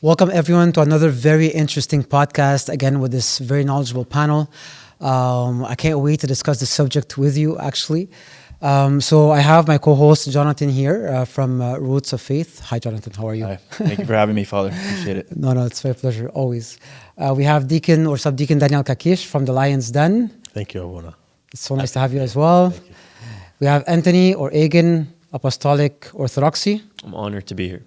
Welcome everyone to another very interesting podcast, again with this very knowledgeable panel. I can't wait to discuss the subject with you, actually. So I have my co-host Jonathan here from Roots of Faith. Hi Jonathan, how are you? Hi. Thank you for having me, Father. Appreciate it. No, it's my pleasure, always. We have Deacon or Subdeacon Daniel Kakish from the Lion's Den. Thank you, Abuna. It's so nice to have you as well. Thank you. We have Anthony or Egan, Apostolic Orthodoxy. I'm honored to be here.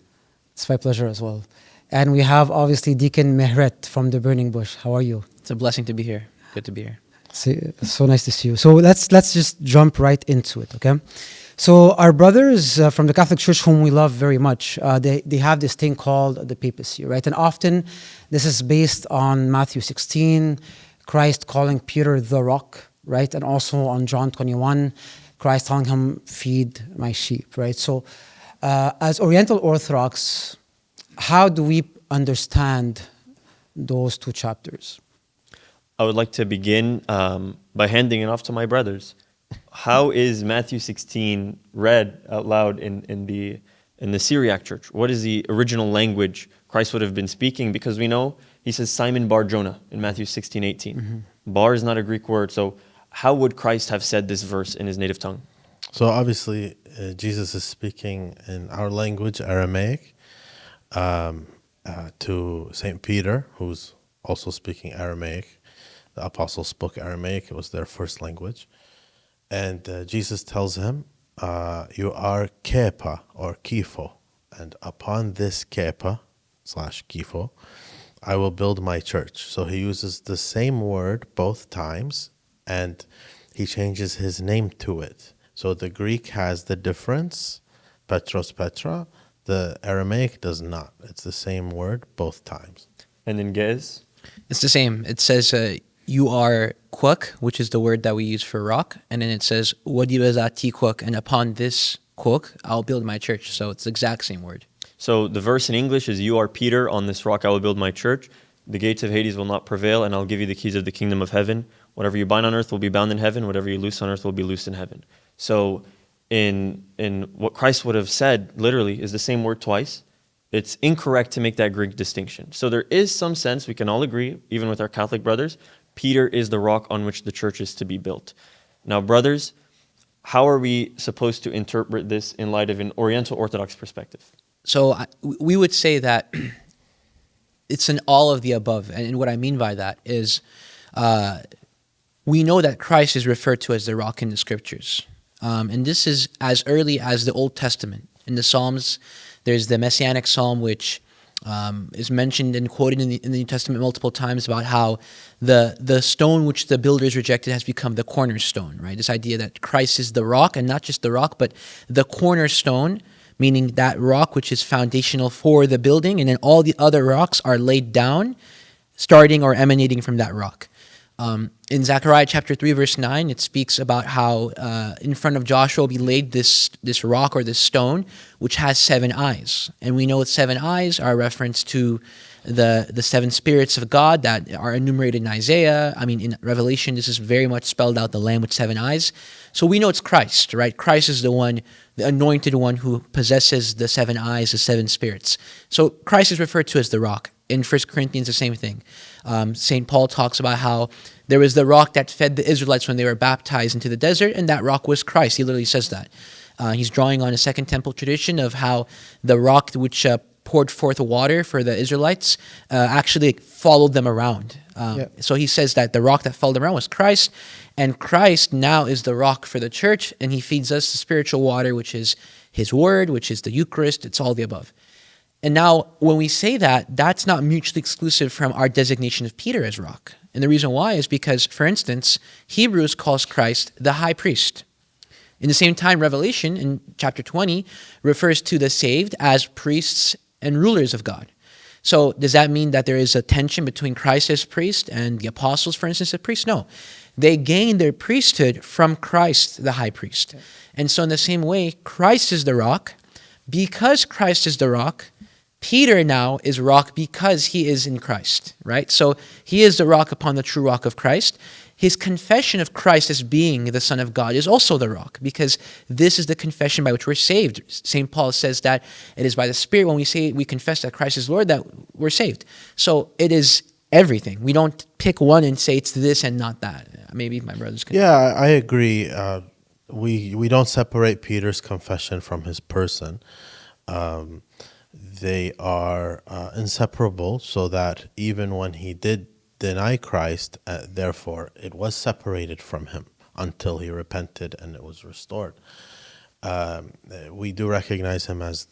It's my pleasure as well. And we have obviously Deacon Mehret from the Burning Bush. How are you? It's a blessing to be here. Good to be here. So nice to see you. So let's just jump right into it, okay? So our brothers from the Catholic Church, whom we love very much, they have this thing called the Papacy, right? And often this is based on Matthew 16, Christ calling Peter the rock, right? And also on John 21, Christ telling him, feed my sheep, right? So as Oriental Orthodox, how do we understand those two chapters? I would like to begin by handing it off to my brothers. How is Matthew 16 read out loud in the Syriac church? What is the original language Christ would have been speaking? Because we know he says Simon Bar Jonah in Matthew 16:18. Mm-hmm. Bar is not a Greek word, so how would Christ have said this verse in his native tongue? So obviously, Jesus is speaking in our language, Aramaic, to St. Peter, who's also speaking Aramaic. The apostles spoke Aramaic. It was their first language. And Jesus tells him, you are kepa or kifo. And upon this kepa / kifo, I will build my church. So he uses the same word both times, and he changes his name to it. So the Greek has the difference, Petros Petra. The Aramaic does not. It's the same word both times. And in Ge'ez? It's the same. It says you are kwuk, which is the word that we use for rock. And then it says wadibazati kwuk, and upon this kwuk, I'll build my church. So it's the exact same word. So the verse in English is, you are Peter, on this rock I will build my church. The gates of Hades will not prevail, and I'll give you the keys of the kingdom of heaven. Whatever you bind on earth will be bound in heaven. Whatever you loose on earth will be loosed in heaven. So in what Christ would have said, literally, is the same word twice. It's incorrect to make that Greek distinction. So there is some sense, we can all agree, even with our Catholic brothers, Peter is the rock on which the church is to be built. Now, brothers, how are we supposed to interpret this in light of an Oriental Orthodox perspective? So we would say that it's an all of the above. And what I mean by that is we know that Christ is referred to as the rock in the scriptures. And this is as early as the Old Testament. In the Psalms, there's the Messianic Psalm, which is mentioned and quoted in the New Testament multiple times about how the stone which the builders rejected has become the cornerstone, right? This idea that Christ is the rock, and not just the rock, but the cornerstone, meaning that rock which is foundational for the building, and then all the other rocks are laid down, starting or emanating from that rock. In Zechariah chapter 3, verse 9, it speaks about how in front of Joshua will be laid this rock or this stone, which has 7 eyes. And we know that 7 eyes are a reference to the 7 spirits of God that are enumerated in Isaiah. I mean, in Revelation, this is very much spelled out, the Lamb with 7 eyes. So we know it's Christ, right? Christ is the one, the anointed one who possesses the 7 eyes, the 7 spirits. So Christ is referred to as the rock. In 1 Corinthians, the same thing. St. Paul talks about how there was the rock that fed the Israelites when they were baptized into the desert, and that rock was Christ. He literally says that. He's drawing on a Second Temple tradition of how the rock which poured forth water for the Israelites actually followed them around. So he says that the rock that followed them around was Christ, and Christ now is the rock for the church, and he feeds us the spiritual water, which is his word, which is the Eucharist. It's all the above. And now, when we say that, that's not mutually exclusive from our designation of Peter as rock. And the reason why is because, for instance, Hebrews calls Christ the high priest. In the same time, Revelation, in chapter 20, refers to the saved as priests and rulers of God. So does that mean that there is a tension between Christ as priest and the apostles, for instance, as priests? No. They gain their priesthood from Christ, the high priest. Okay. And so in the same way, Christ is the rock. Because Christ is the rock, Peter now is rock because he is in Christ, right? So he is the rock upon the true rock of Christ. his confession of Christ as being the Son of God is also the rock, because this is the confession by which we're saved. St. Paul says that it is by the Spirit when we confess that Christ is Lord that we're saved. So it is everything. We don't pick one and say it's this and not that. Maybe my brothers can. Yeah, I agree. We don't separate Peter's confession from his person. They are inseparable, so that even when he did deny Christ, therefore it was separated from him until he repented and it was restored. We do recognize him as,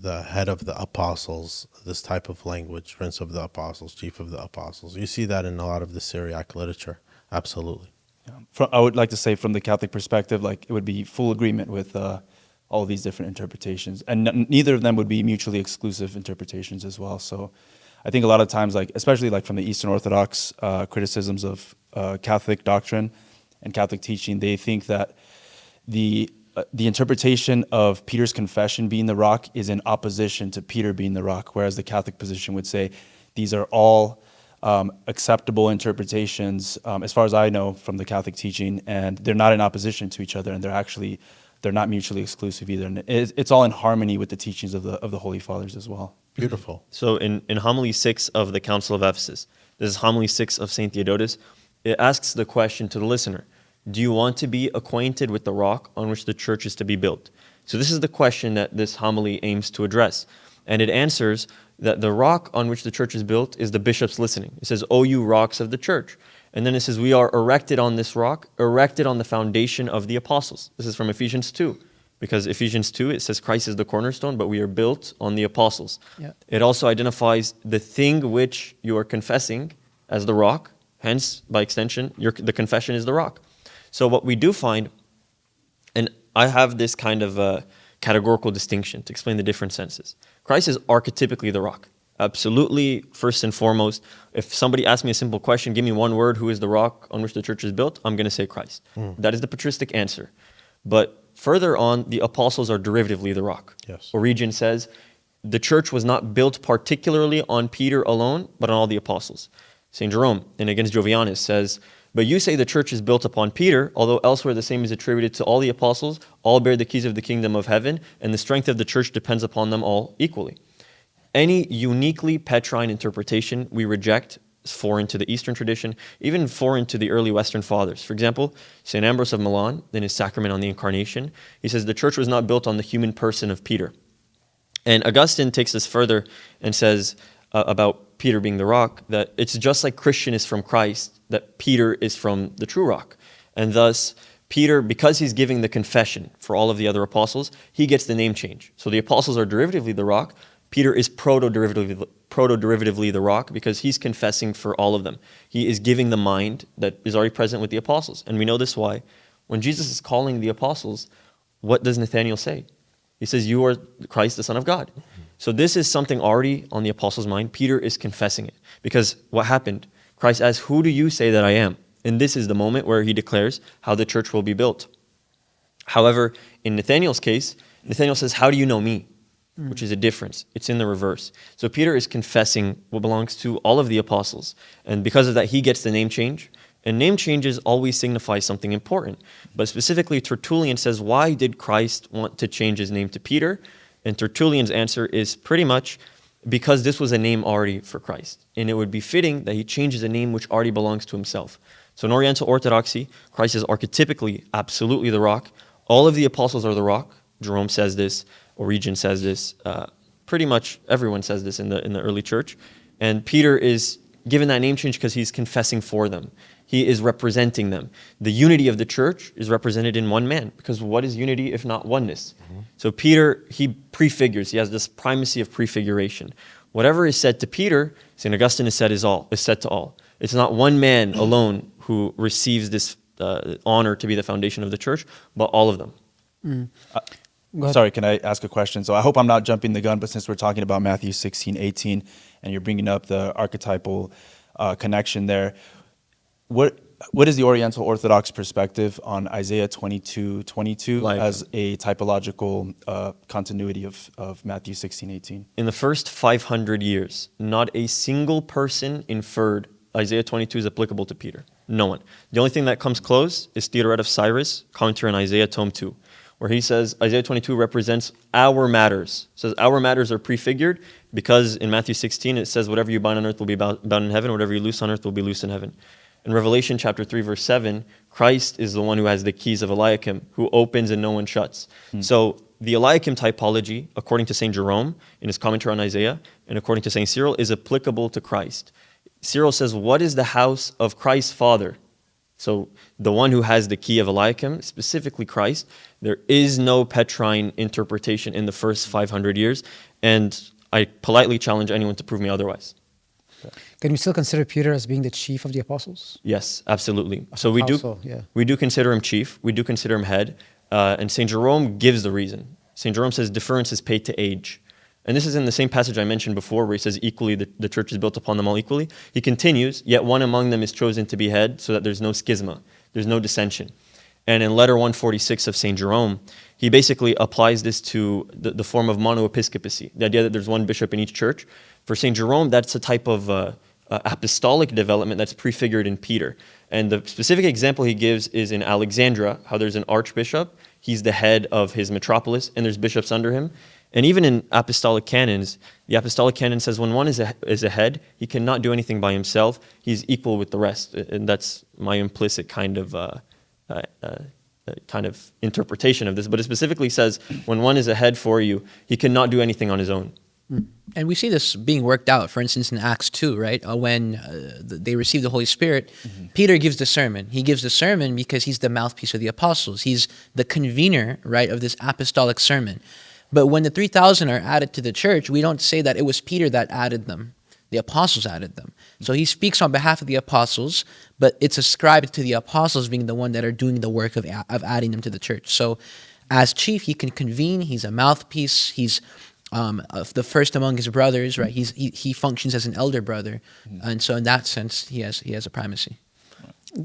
the head of the apostles, this type of language, prince of the apostles, chief of the apostles. You see that in a lot of the Syriac literature. Absolutely. I would like to say from the Catholic perspective, like it would be full agreement with all these different interpretations, and neither of them would be mutually exclusive interpretations as well. So I think a lot of times, like especially like from the Eastern Orthodox criticisms of Catholic doctrine and Catholic teaching, they think that the interpretation of Peter's confession being the rock is in opposition to Peter being the rock, whereas the Catholic position would say these are all acceptable interpretations, as far as I know from the Catholic teaching, and they're not in opposition to each other, and they're not mutually exclusive either. And it's all in harmony with the teachings of the Holy Fathers as well. Beautiful. So in homily 6 of the Council of Ephesus, this is homily 6 of St. Theodotus, it asks the question to the listener: do you want to be acquainted with the rock on which the church is to be built? So this is the question that this homily aims to address. And it answers that the rock on which the church is built is the bishop's listening. It says, "O you rocks of the church." And then it says, we are erected on this rock, erected on the foundation of the apostles. This is from Ephesians 2. Because Ephesians 2, it says Christ is the cornerstone, but we are built on the apostles. Yeah. It also identifies the thing which you are confessing as the rock. Hence, by extension, the confession is the rock. So what we do find, and I have this kind of categorical distinction to explain the different senses. Christ is archetypically the rock. Absolutely, first and foremost. If somebody asks me a simple question, give me one word, who is the rock on which the church is built? I'm going to say Christ. That is the patristic answer. But further on, the apostles are derivatively the rock. Yes. Origen says, the church was not built particularly on Peter alone, but on all the apostles. St. Jerome, in Against Jovianus, says, but you say the church is built upon Peter, although elsewhere the same is attributed to all the apostles, all bear the keys of the kingdom of heaven, and the strength of the church depends upon them all equally. Any uniquely Petrine interpretation we reject is foreign to the Eastern tradition, even foreign to the early Western fathers. For example, St. Ambrose of Milan, in his Sacrament on the Incarnation, he says the church was not built on the human person of Peter. And Augustine takes this further and says about Peter being the rock, that it's just like Christian is from Christ, that Peter is from the true rock. And thus, Peter, because he's giving the confession for all of the other apostles, he gets the name change. So the apostles are derivatively the rock. Peter is proto-derivatively the rock because he's confessing for all of them. He is giving the mind that is already present with the apostles. And we know this why. When Jesus is calling the apostles, what does Nathanael say? He says, you are Christ, the Son of God. So this is something already on the apostles' mind. Peter is confessing it. Because what happened? Christ asks, who do you say that I am? And this is the moment where he declares how the church will be built. However, in Nathanael's case, Nathanael says, how do you know me? Which is a difference. It's in the reverse. So Peter is confessing what belongs to all of the apostles. And because of that, he gets the name change. And name changes always signify something important. But specifically, Tertullian says, why did Christ want to change his name to Peter? And Tertullian's answer is pretty much because this was a name already for Christ. And it would be fitting that he changes a name which already belongs to himself. So in Oriental Orthodoxy, Christ is archetypically absolutely the rock. All of the apostles are the rock. Jerome says this. Origen says this. Pretty much everyone says this in the early church. And Peter is given that name change because he's confessing for them. He is representing them. The unity of the church is represented in one man, because what is unity if not oneness? So Peter, he prefigures. He has this primacy of prefiguration. Whatever is said to Peter, St. Augustine has said is said to all. It's not one man alone who receives this honor to be the foundation of the church, but all of them. Sorry, can I ask a question? So I hope I'm not jumping the gun, but since we're talking about Matthew 16:18, and you're bringing up the archetypal connection there, what is the Oriental Orthodox perspective on Isaiah 22:22 as a typological continuity of Matthew 16:18? In the first 500 years, not a single person inferred Isaiah 22 is applicable to Peter. No one. The only thing that comes close is Theodoret of Cyrus, commentary on Isaiah, tome 2, where he says Isaiah 22 represents our matters. It says our matters are prefigured because in Matthew 16 it says whatever you bind on earth will be bound in heaven, whatever you loose on earth will be loose in heaven. In Revelation chapter 3, verse 7, Christ is the one who has the keys of Eliakim, who opens and no one shuts. So the Eliakim typology, according to St. Jerome in his commentary on Isaiah, and according to St. Cyril, is applicable to Christ. Cyril says, what is the house of Christ's Father? So the one who has the key of Eliakim, specifically Christ, there is no Petrine interpretation in the first 500 years, and I politely challenge anyone to prove me otherwise. Can we still consider Peter as being the chief of the apostles? Yes, absolutely. So How so? Yeah. we do consider him chief, we do consider him head, and St. Jerome gives the reason. St. Jerome says deference is paid to age. And this is in the same passage I mentioned before where he says equally the church is built upon them all equally. He continues, yet one among them is chosen to be head so that there's no schisma, there's no dissension. And in letter 146 of St. Jerome, he basically applies this to the form of monoepiscopacy, the idea that there's one bishop in each church. For St. Jerome, that's a type of apostolic development that's prefigured in Peter. And the specific example he gives is in Alexandria, how there's an archbishop, he's the head of his metropolis, and there's bishops under him. And even in apostolic canons, the apostolic canon says when one is a head, he cannot do anything by himself. He's equal with the rest. And that's my implicit kind of interpretation of this. But it specifically says when one is a head for you, he cannot do anything on his own. And we see this being worked out, for instance, in Acts 2, right? When they receive the Holy Spirit, Peter gives the sermon. He gives the sermon because he's the mouthpiece of the apostles. He's the convener, right, of this apostolic sermon. But when the 3,000 are added to the church, we don't say that it was Peter that added them. The apostles added them. So he speaks on behalf of the apostles, but it's ascribed to the apostles being the one that are doing the work of adding them to the church. So as chief, he can convene. He's a mouthpiece. He's the first among his brothers, right? He functions as an elder brother. And so in that sense, he has a primacy.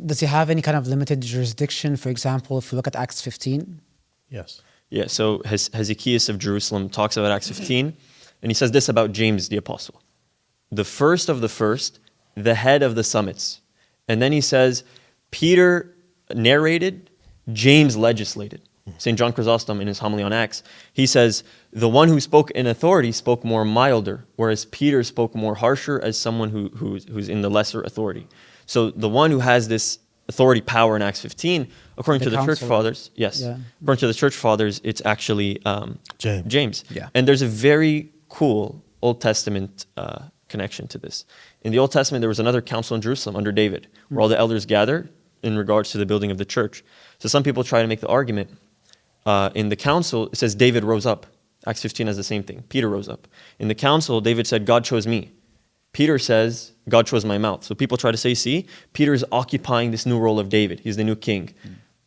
Does he have any kind of limited jurisdiction? For example, if we look at Acts 15? Yes. Yeah, so Hezekiah of Jerusalem talks about Acts 15, and he says this about James the apostle. The first of the first, the head of the summits. And then he says, Peter narrated, James legislated. St. John Chrysostom in his homily on Acts, he says, the one who spoke in authority spoke more milder, whereas Peter spoke more harsher as someone who's in the lesser authority. So the one who has this authority power in Acts 15, according to the church fathers, yes, according to the church fathers, it's actually James. Yeah. And there's a very cool Old Testament connection to this. In the Old Testament, there was another council in Jerusalem under David, where all the elders gather in regards to the building of the church. So some people try to make the argument, in the council, it says David rose up. Acts 15 has the same thing. Peter rose up. In the council, David said, God chose me. Peter says, God chose my mouth. So people try to say, see, Peter is occupying this new role of David. He's the new king.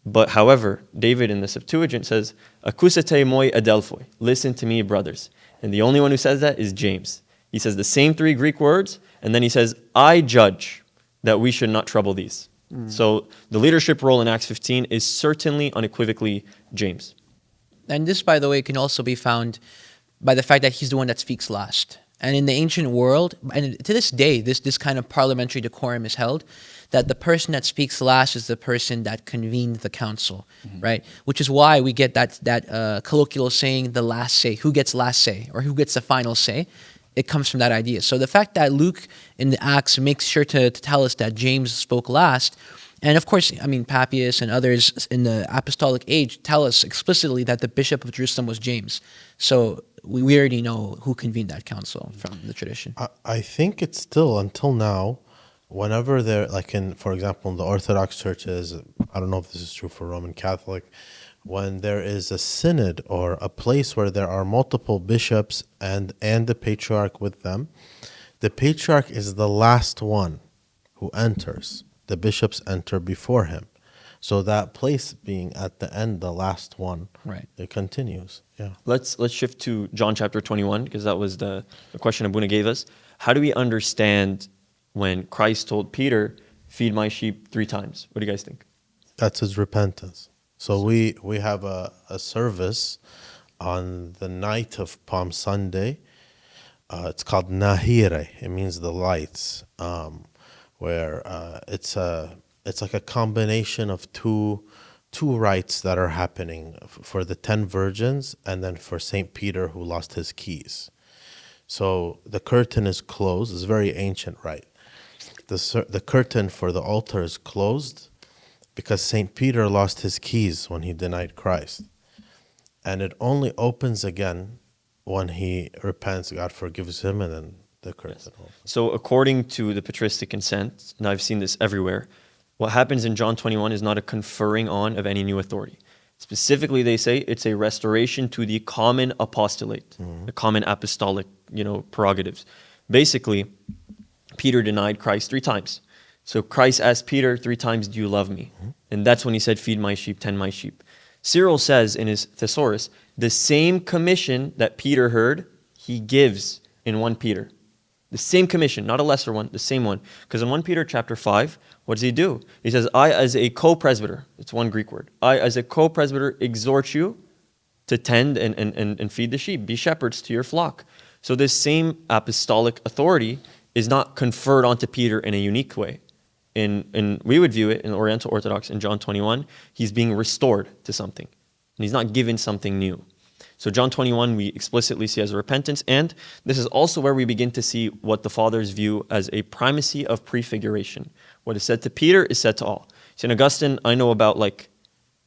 But however, David in the Septuagint says, Akusete moi adelphoi. Listen to me, brothers. And the only one who says that is James. He says the same three Greek words, and then he says, I judge that we should not trouble these. So the leadership role in Acts 15 is certainly unequivocally James. And this, by the way, can also be found by the fact that he's the one that speaks last. And in the ancient world, and to this day, this kind of parliamentary decorum is held, that the person that speaks last is the person that convened the council, right? Which is why we get that colloquial saying, the last say, who gets last say, or who gets the final say. It comes from that idea. So the fact that Luke in the Acts makes sure to tell us that James spoke last, and of course, I mean, Papias and others in the apostolic age tell us explicitly that the bishop of Jerusalem was James. So we already know who convened that council from the tradition. I think it's still, until now, whenever they're, like in, for example, in the Orthodox churches, I don't know if this is true for Roman Catholic, when there is a synod or a place where there are multiple bishops and the patriarch with them, the patriarch is the last one who enters. The bishops enter before him. So that place being at the end, the last one, Right. It continues. Yeah. Let's shift to John chapter 21, because that was the question Abuna gave us. How do we understand when Christ told Peter, feed my sheep 3 times? What do you guys think? That's his repentance. So we have a service on the night of Palm Sunday. It's called Nahire. It means the lights. where it's like a combination of two rites that are happening for the 10 virgins and then for Saint Peter who lost his keys. So the curtain is closed. It's a very ancient rite. The curtain for the altar is closed because Saint Peter lost his keys when he denied Christ. And it only opens again when he repents, God forgives him, and then the curtain opens. So according to the patristic consent, and I've seen this everywhere, what happens in John 21 is not a conferring on of any new authority. Specifically, they say it's a restoration to the common apostolate, the common apostolic, prerogatives. Basically, Peter denied Christ 3 times. So Christ asked Peter 3 times, do you love me? And that's when he said, feed my sheep, tend my sheep. Cyril says in his Thesaurus, the same commission that Peter heard, he gives in 1 Peter. The same commission, not a lesser one, the same one. Because in 1 Peter chapter 5, what does he do? He says, I as a co-presbyter, it's one Greek word, I as a co-presbyter exhort you to tend and feed the sheep, be shepherds to your flock. So this same apostolic authority is not conferred onto Peter in a unique way. In we would view it in Oriental Orthodox in John 21, he's being restored to something. And he's not given something new. So John 21 we explicitly see as a repentance, and this is also where we begin to see what the fathers view as a primacy of prefiguration. What is said to Peter is said to all. St. Augustine, I know about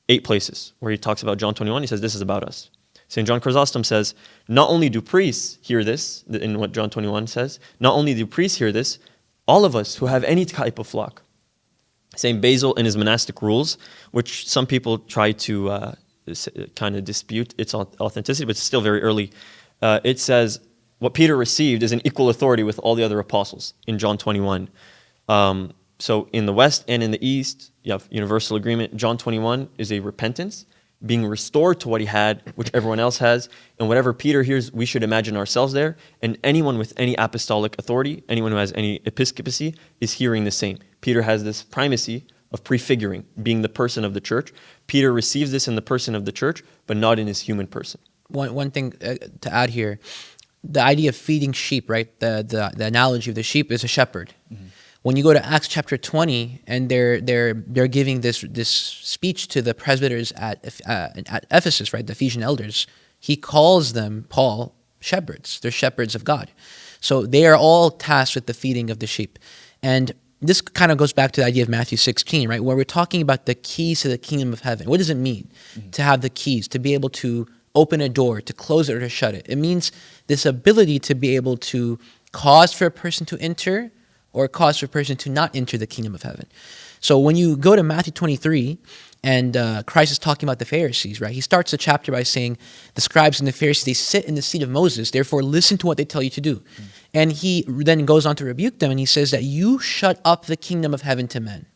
8 places where he talks about John 21, he says this is about us. St. John Chrysostom says, not only do priests hear this, in what John 21 says, not only do priests hear this, all of us who have any type of flock. St. Basil in his monastic rules, which some people try to kind of dispute its authenticity, but it's still very early. It says what Peter received is an equal authority with all the other apostles in John 21. So in the West and in the East, you have universal agreement. John 21 is a repentance, being restored to what he had, which everyone else has. And whatever Peter hears, we should imagine ourselves there. And anyone with any apostolic authority, anyone who has any episcopacy, is hearing the same. Peter has this primacy of prefiguring, being the person of the church. Peter receives this in the person of the church, but not in his human person. One thing to add here, the idea of feeding sheep, right? The analogy of the sheep is a shepherd. Mm-hmm. When you go to Acts chapter 20, and they're giving this speech to the presbyters at Ephesus, right? The Ephesian elders, he calls them, Paul, shepherds. They're shepherds of God. So they are all tasked with the feeding of the sheep. And this kind of goes back to the idea of Matthew 16, right? Where we're talking about the keys to the kingdom of heaven. What does it mean to have the keys, to be able to open a door, to close it or to shut it? It means this ability to be able to cause for a person to enter or cause for a person to not enter the kingdom of heaven. So when you go to Matthew 23, and Christ is talking about the Pharisees, right? He starts the chapter by saying, the scribes and the Pharisees, they sit in the seat of Moses, therefore listen to what they tell you to do. And he then goes on to rebuke them, and he says that you shut up the kingdom of heaven to men.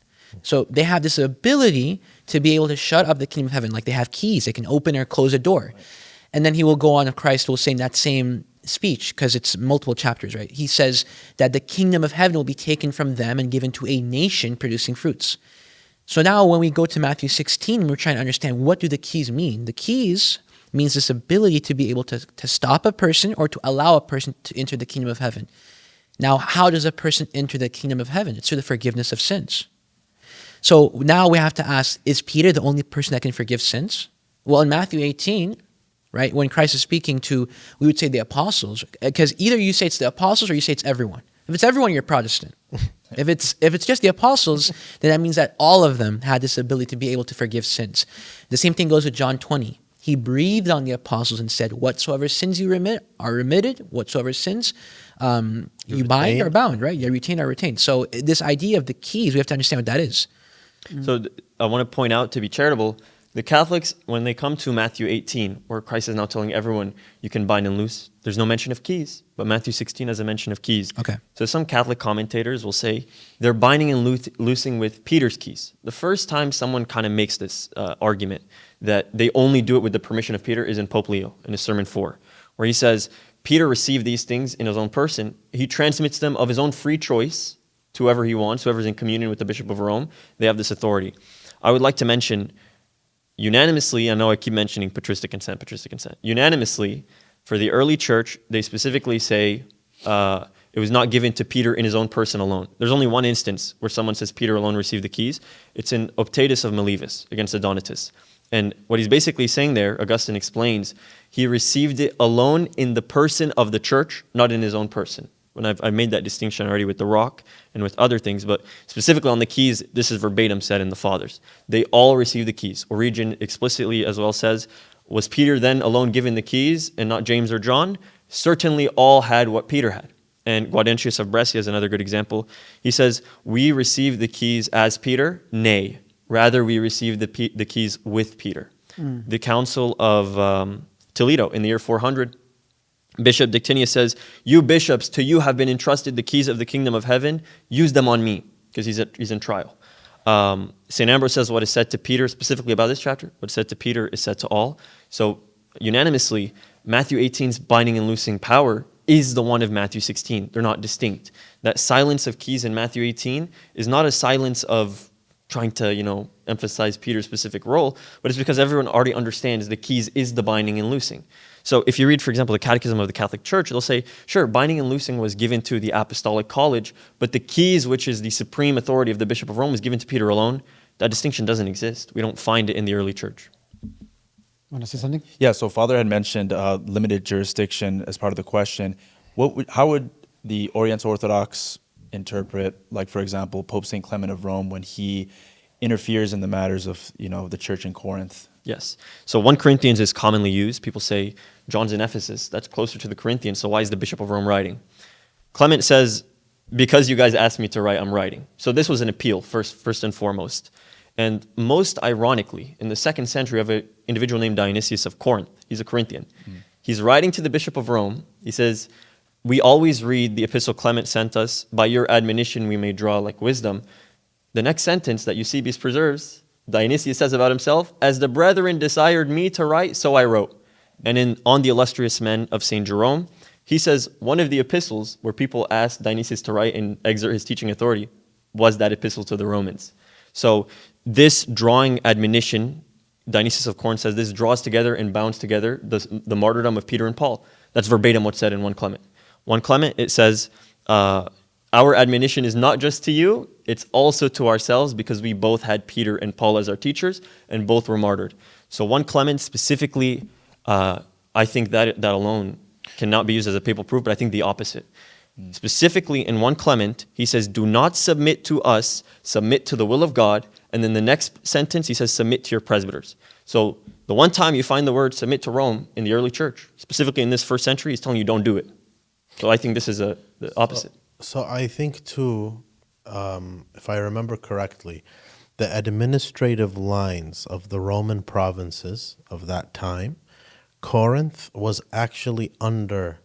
So they have this ability to be able to shut up the kingdom of heaven, like they have keys, they can open or close a door. And then he will go on, and Christ will say in that same speech, because it's multiple chapters, right? He says that the kingdom of heaven will be taken from them and given to a nation producing fruits. So now when we go to Matthew 16, we're trying to understand, what do the keys mean? The keys means this ability to be able to stop a person or to allow a person to enter the kingdom of heaven. Now, how does a person enter the kingdom of heaven? It's through the forgiveness of sins. So now we have to ask, is Peter the only person that can forgive sins? Well, in Matthew 18, right, when Christ is speaking to, we would say the apostles, because either you say it's the apostles or you say it's everyone. If it's everyone, you're Protestant. If it's just the apostles, then that means that all of them had this ability to be able to forgive sins. The same thing goes with John 20. He breathed on the apostles and said, whatsoever sins you remit are remitted, whatsoever sins you bind are bound, right? You retain are retained. So this idea of the keys, we have to understand what that is. So I want to point out, to be charitable, the Catholics, when they come to Matthew 18, where Christ is now telling everyone you can bind and loose, there's no mention of keys, but Matthew 16 has a mention of keys. Okay. So some Catholic commentators will say they're binding and loosing with Peter's keys. The first time someone kind of makes this argument that they only do it with the permission of Peter is in Pope Leo, in his Sermon 4, where he says, Peter received these things in his own person. He transmits them of his own free choice to whoever he wants, whoever's in communion with the Bishop of Rome. They have this authority. I would like to mention, unanimously, I know I keep mentioning patristic consent. Unanimously, for the early church, they specifically say It was not given to Peter in his own person alone. There's only one instance where someone says Peter alone received the keys. It's in Optatus of Miletus against Adonitus. And what he's basically saying there, Augustine explains, he received it alone in the person of the church, not in his own person. When I've made that distinction already with the rock and with other things, but specifically on the keys, this is verbatim said in the Fathers. They all received the keys. Origen explicitly as well says, was Peter then alone given the keys and not James or John? Certainly all had what Peter had. And Gaudentius of Brescia is another good example. He says, we received the keys as Peter? Nay, rather we received the keys with Peter. The Council of Toledo in the year 400, Bishop Dictinius says, you bishops, to you have been entrusted the keys of the kingdom of heaven. Use them on me, because he's in trial. St. Ambrose says what is said to Peter, specifically about this chapter, what is said to Peter is said to all. So unanimously, Matthew 18's binding and loosing power is the one of Matthew 16. They're not distinct. That silence of keys in Matthew 18 is not a silence of trying to, emphasize Peter's specific role, but it's because everyone already understands the keys is the binding and loosing. So if you read, for example, the Catechism of the Catholic Church, they'll say, sure, binding and loosing was given to the Apostolic College, but the keys, which is the supreme authority of the Bishop of Rome, was given to Peter alone. That distinction doesn't exist. We don't find it in the early church. Want to say something? Yeah, so Father had mentioned limited jurisdiction as part of the question. How would the Oriental Orthodox interpret, like, for example, Pope St. Clement of Rome when he interferes in the matters of, the church in Corinth? Yes. So 1 Corinthians is commonly used. People say, John's in Ephesus. That's closer to the Corinthians, so why is the Bishop of Rome writing? Clement says, because you guys asked me to write, I'm writing. So this was an appeal, first and foremost. And most ironically, in the 2nd century, of an individual named Dionysius of Corinth. He's a Corinthian. He's writing to the Bishop of Rome. He says, we always read the epistle Clement sent us, by your admonition we may draw like wisdom. The next sentence that Eusebius preserves, Dionysius says about himself, as the brethren desired me to write, so I wrote. And on the illustrious men of St. Jerome, he says one of the epistles where people asked Dionysius to write and exert his teaching authority was that epistle to the Romans. So this drawing admonition, Dionysius of Corinth says this draws together and bounds together the martyrdom of Peter and Paul. That's verbatim what's said in 1 Clement. 1 Clement, it says, our admonition is not just to you, it's also to ourselves, because we both had Peter and Paul as our teachers, and both were martyred. So 1 Clement specifically, I think that alone cannot be used as a papal proof, but I think the opposite. Specifically in 1 Clement, he says, do not submit to us, submit to the will of God. And then the next sentence, he says, submit to your presbyters. So the one time you find the word submit to Rome in the early church, specifically in this 1st century, he's telling you don't do it. So I think this is the opposite. So I think too, if I remember correctly, the administrative lines of the Roman provinces of that time, Corinth was actually under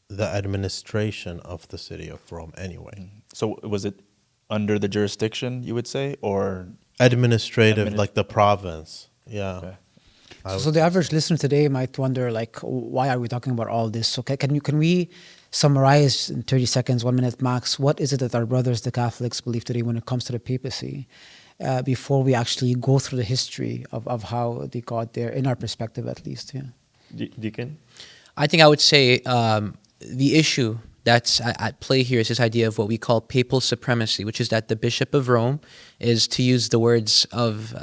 the administration of the city of Rome anyway. So was it under the jurisdiction, you would say, or Administrative, like the province. Yeah. Okay. So the average listener today might wonder, why are we talking about all this? So can we summarize in 30 seconds, 1 minute max, what is it that our brothers, the Catholics, believe today when it comes to the papacy, before we actually go through the history of how they got there, in our perspective at least? Yeah. Deacon? I think I would say the issue that's at play here is this idea of what we call papal supremacy, which is that the Bishop of Rome is, to use the words of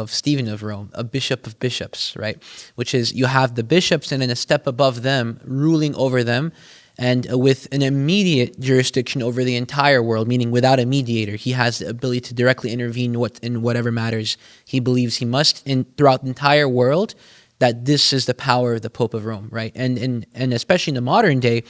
Stephen of Rome, a bishop of bishops, right? Which is you have the bishops and then a step above them ruling over them, and with an immediate jurisdiction over the entire world, meaning without a mediator. He has the ability to directly intervene in whatever matters he believes he must throughout the entire world. That this is the power of the Pope of Rome, right? And especially in the modern day,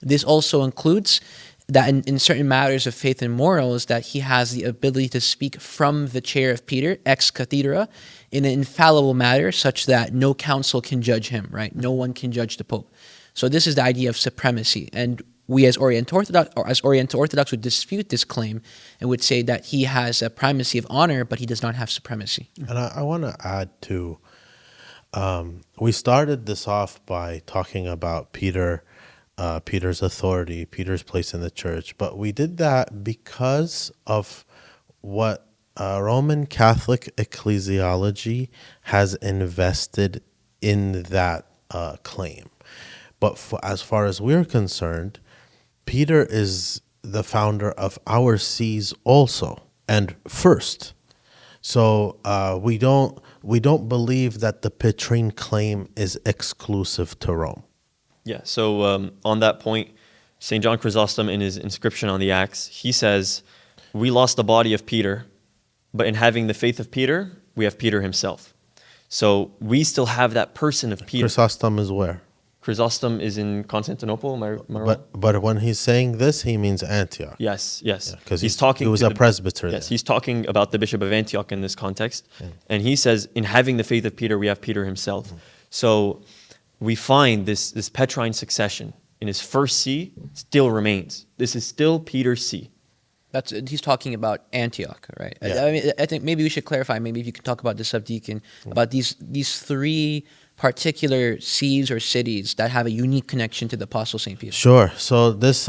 this also includes that in certain matters of faith and morals, that he has the ability to speak from the chair of Peter, ex cathedra, in an infallible matter, such that no council can judge him, right? No one can judge the Pope. So this is the idea of supremacy. And we as Oriental Orthodox would dispute this claim and would say that he has a primacy of honor, but he does not have supremacy. And I want to add too, we started this off by talking about Peter's authority, Peter's place in the church, but we did that because of what Roman Catholic ecclesiology has invested in that claim. But as far as we're concerned, Peter is the founder of our sees also and first. So we don't believe that the Petrine claim is exclusive to Rome. Yeah, so on that point, St. John Chrysostom, in his inscription on the Acts, he says, we lost the body of Peter, but in having the faith of Peter, we have Peter himself. So we still have that person of Peter. Chrysostom is where? Chrysostom is in Constantinople, am I wrong? But when he's saying this, he means Antioch. Yes. Because he's talking. He was to a the- presbyter. Yes, there. he's talking about the Bishop of Antioch in this context, and he says, "In having the faith of Peter, we have Peter himself." So we find this Petrine succession in his first see still remains. This is still Peter's see. He's talking about Antioch, right? Yeah. I mean, I think maybe we should clarify. Maybe if you could talk about the subdeacon about these three particular sees or cities that have a unique connection to the Apostle Saint Peter. Sure. So this,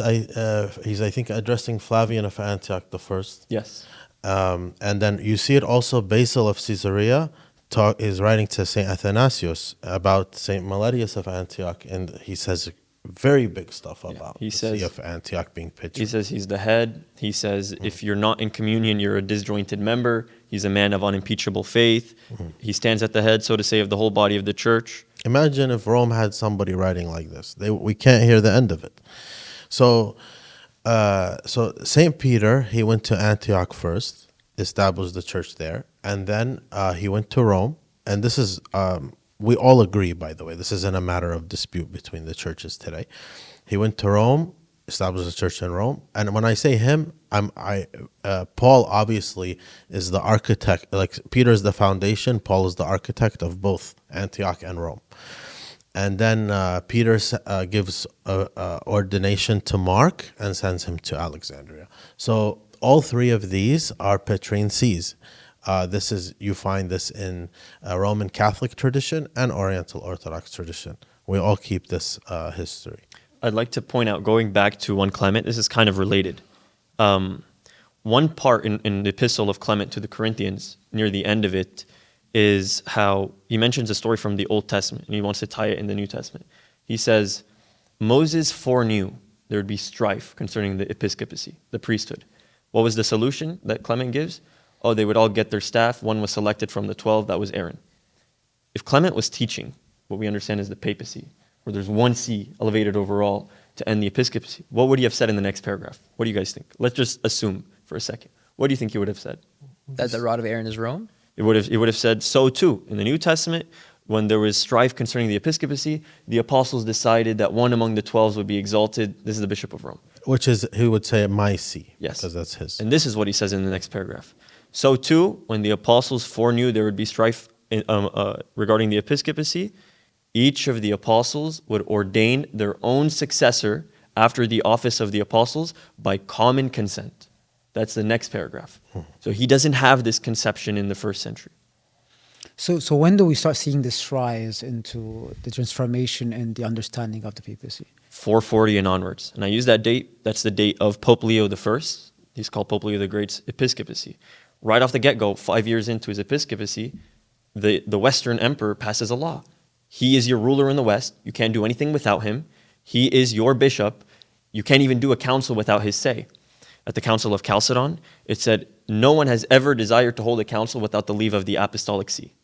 he's I think addressing Flavian of Antioch the first. Yes. And then you see it also. Basil of Caesarea is writing to Saint Athanasius about Saint Meletius of Antioch, and he says very big stuff about He the says- see of Antioch being He pictured. says he's the head. He says if you're not in communion, you're a disjointed member. He's a man of unimpeachable faith. He stands at the head, so to say, of the whole body of the church. Imagine if Rome had somebody writing like this. We can't hear the end of it. So Saint Peter, he went to Antioch first, established the church there, and then he went to Rome. And this is we all agree, by the way, this isn't a matter of dispute between the churches today. He went to Rome, established a church in Rome, and when I say him, Paul obviously is the architect. Like Peter is the foundation, Paul is the architect of both Antioch and Rome. And then Peter gives ordination to Mark and sends him to Alexandria. So all three of these are Petrine sees. You find this in Roman Catholic tradition and Oriental Orthodox tradition. We all keep this history. I'd like to point out, going back to 1 Clement, this is kind of related. One part in the epistle of Clement to the Corinthians, near the end of it, is how he mentions a story from the Old Testament, and he wants to tie it in the New Testament. He says, Moses foreknew there would be strife concerning the episcopacy, the priesthood. What was the solution that Clement gives? Oh, they would all get their staff. One was selected from the 12, that was Aaron. If Clement was teaching what we understand as the papacy, where there's one see elevated over all to end the episcopacy, what would he have said in the next paragraph? What do you guys think? Let's just assume for a second. What do you think he would have said? That the rod of Aaron is Rome? It would have said, so too, in the New Testament, when there was strife concerning the episcopacy, the apostles decided that one among the 12 would be exalted. This is the Bishop of Rome. Which is, he would say, my see. Yes. Because that's his. And this is what he says in the next paragraph. So too, when the apostles foreknew there would be strife regarding the episcopacy, each of the apostles would ordain their own successor after the office of the apostles by common consent. That's the next paragraph. So he doesn't have this conception in the first century. So when do we start seeing this rise into the transformation and the understanding of the papacy? 440 and onwards. And I use that date. That's the date of Pope Leo I. He's called Pope Leo the Great's episcopacy. Right off the get-go, 5 years into his episcopacy, the Western emperor passes a law. He is your ruler in the West. You can't do anything without him. He is your bishop. You can't even do a council without his say. At the Council of Chalcedon, it said, no one has ever desired to hold a council without the leave of the Apostolic See.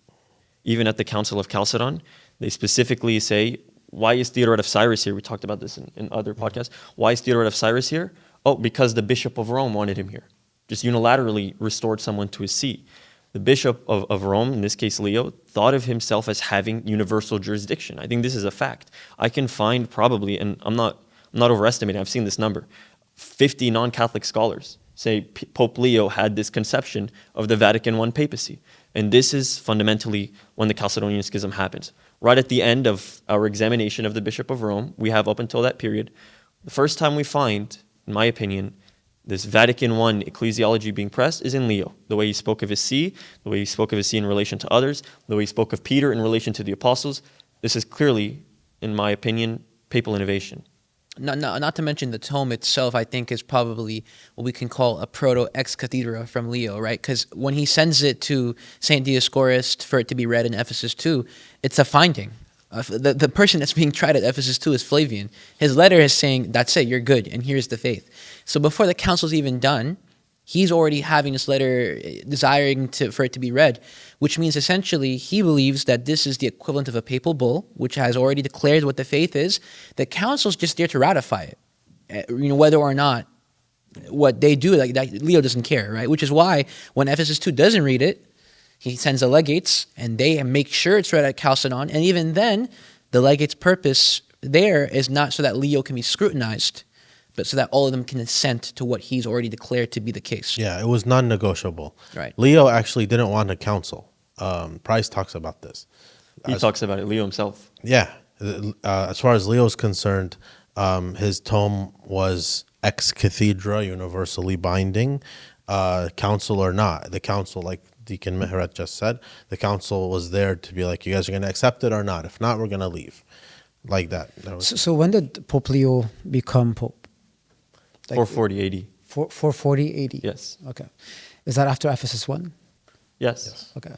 Even at the Council of Chalcedon, they specifically say, why is Theodoret of Cyrus here? We talked about this in other podcasts. Why is Theodoret of Cyrus here? Oh, because the Bishop of Rome wanted him here. Just unilaterally restored someone to his see. The Bishop of Rome, in this case Leo, thought of himself as having universal jurisdiction. I think this is a fact. I can find probably, and I'm not overestimating, I've seen this number, 50 non-Catholic scholars say Pope Leo had this conception of the Vatican I papacy. And this is fundamentally when the Chalcedonian Schism happens. Right at the end of our examination of the Bishop of Rome, we have up until that period, the first time we find, in my opinion, this Vatican I ecclesiology being pressed is in Leo. The way he spoke of his see, the way he spoke of his see in relation to others, the way he spoke of Peter in relation to the apostles. This is clearly, in my opinion, papal innovation. Not to mention the tome itself, I think, is probably what we can call a proto-ex cathedra from Leo, right? Because when he sends it to St. Dioscorus for it to be read in Ephesus too, it's a finding. The person that's being tried at Ephesus too is Flavian. His letter is saying, that's it, you're good, and here's the faith. So before the council's even done, he's already having this letter desiring for it to be read, which means essentially he believes that this is the equivalent of a papal bull, which has already declared what the faith is. The council's just there to ratify it, whether or not what they do, like that, Leo doesn't care, right? Which is why when Ephesus 2 doesn't read it, he sends the legates, and they make sure it's read at Chalcedon. And even then, the legate's purpose there is not so that Leo can be scrutinized, but so that all of them can assent to what he's already declared to be the case. Yeah, it was non-negotiable. Right. Leo actually didn't want a council. Price talks about this. He talks about it, Leo himself. Yeah, as far as Leo's concerned, his tome was ex cathedra, universally binding, council or not. The council, like Deacon Mehret just said, the council was there to be like, you guys are going to accept it or not. If not, we're going to leave. Like that. So when did Pope Leo become Pope? 440 AD. 440 AD? Yes. Okay. Is that after Ephesus 1? Yes. Okay.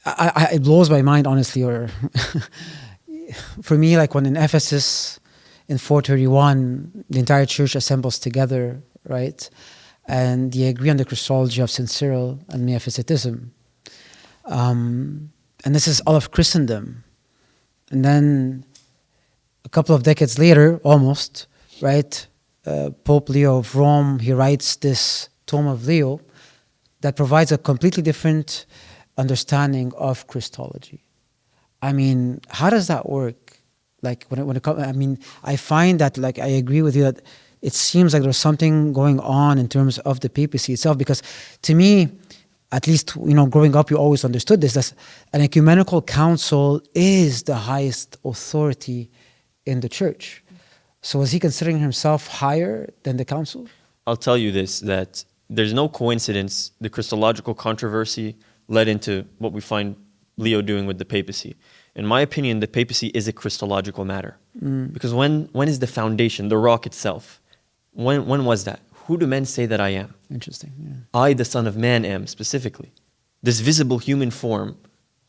It blows my mind, honestly, or for me, like when in Ephesus in 431, the entire church assembles together, right? And they agree on the Christology of St. Cyril and Miaphysitism. And this is all of Christendom. And then a couple of decades later, almost, right, Pope Leo of Rome, he writes this Tome of Leo that provides a completely different understanding of Christology. I mean, how does that work? Like when it comes, I mean, I find that, like, I agree with you that it seems like there's something going on in terms of the papacy itself, because to me, at least, growing up, you always understood this, that an ecumenical council is the highest authority in the church. So is he considering himself higher than the council? I'll tell you this, that there's no coincidence the Christological controversy led into what we find Leo doing with the papacy. In my opinion, the papacy is a Christological matter. Because when is the foundation, the rock itself? When was that? Who do men say that I am? Interesting. Yeah. I, the Son of Man, am, specifically. This visible human form,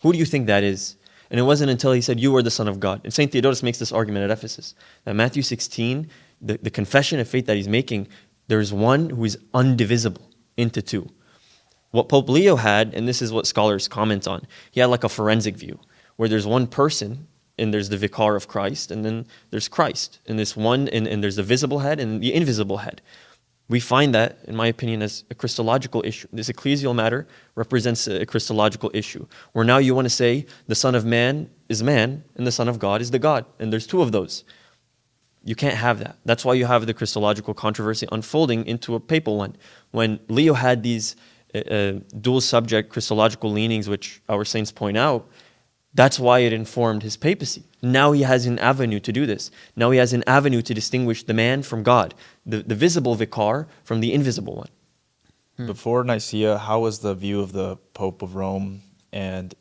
who do you think that is? And it wasn't until he said, you are the Son of God. And St. Theodotus makes this argument at Ephesus, that Matthew 16, the confession of faith that he's making, there's one who is undivisible into two. What Pope Leo had, and this is what scholars comment on, he had like a forensic view, where there's one person, and there's the vicar of Christ, and then there's Christ, and this one, and there's the visible head and the invisible head. We find that, in my opinion, as a Christological issue. This ecclesial matter represents a Christological issue, where now you want to say the Son of Man is man, and the Son of God is the God, and there's two of those. You can't have that. That's why you have the Christological controversy unfolding into a papal one. When Leo had these dual subject Christological leanings, which our saints point out, that's why it informed his papacy. Now he has an avenue to do this. Now he has an avenue to distinguish the man from God, the visible vicar from the invisible one. Before Nicaea, how was the view of the Pope of Rome and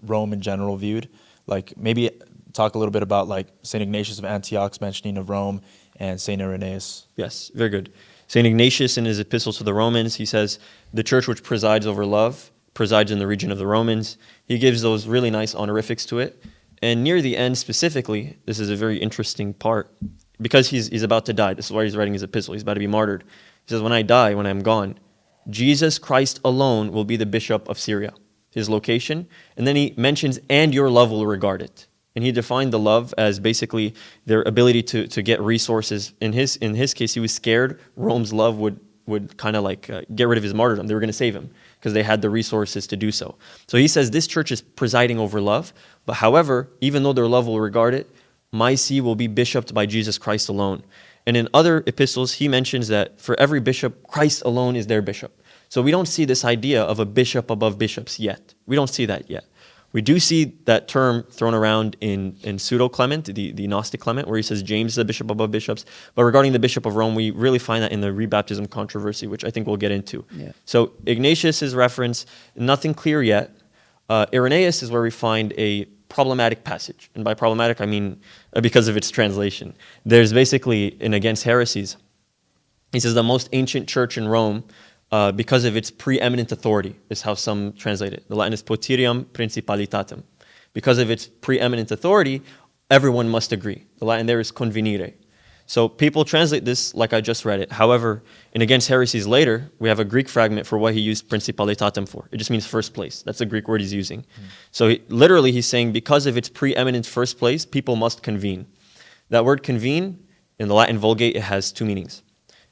Rome in general viewed? Like, maybe talk a little bit about like St. Ignatius of Antioch's mentioning of Rome and St. Irenaeus. Yes, very good. St. Ignatius, in his epistle to the Romans, he says, the church which presides over love presides in the region of the Romans. He gives those really nice honorifics to it. And near the end specifically, this is a very interesting part, because he's about to die. This is why he's writing his epistle. He's about to be martyred. He says, when I die, when I'm gone, Jesus Christ alone will be the bishop of Syria, his location. And then he mentions, and your love will regard it. And he defined the love as basically their ability to get resources. In his case, he was scared Rome's love would kind of like get rid of his martyrdom. They were going to save him because they had the resources to do so. So he says this church is presiding over love. But however, even though their love will regard it, my see will be bishoped by Jesus Christ alone. And in other epistles, he mentions that for every bishop, Christ alone is their bishop. So we don't see this idea of a bishop above bishops yet. We don't see that yet. We do see that term thrown around in Pseudo-Clement, the Gnostic Clement, where he says James is a bishop above bishops. But regarding the Bishop of Rome, we really find that in the rebaptism controversy, which I think we'll get into. Yeah. So Ignatius' reference, nothing clear yet. Irenaeus is where we find a problematic passage. And by problematic, I mean because of its translation. There's basically, in Against Heresies, he says the most ancient church in Rome, because of its preeminent authority, is how some translate it. The Latin is potirium principalitatem, Because of its preeminent authority, everyone must agree. The Latin there is convenire. So people translate this like I just read it. However, in Against Heresies later, we have a Greek fragment for what he used principalitatem for. It just means first place. That's the Greek word he's using. So literally he's saying because of its preeminent first place, people must convene. That word convene, in the Latin Vulgate, it has two meanings.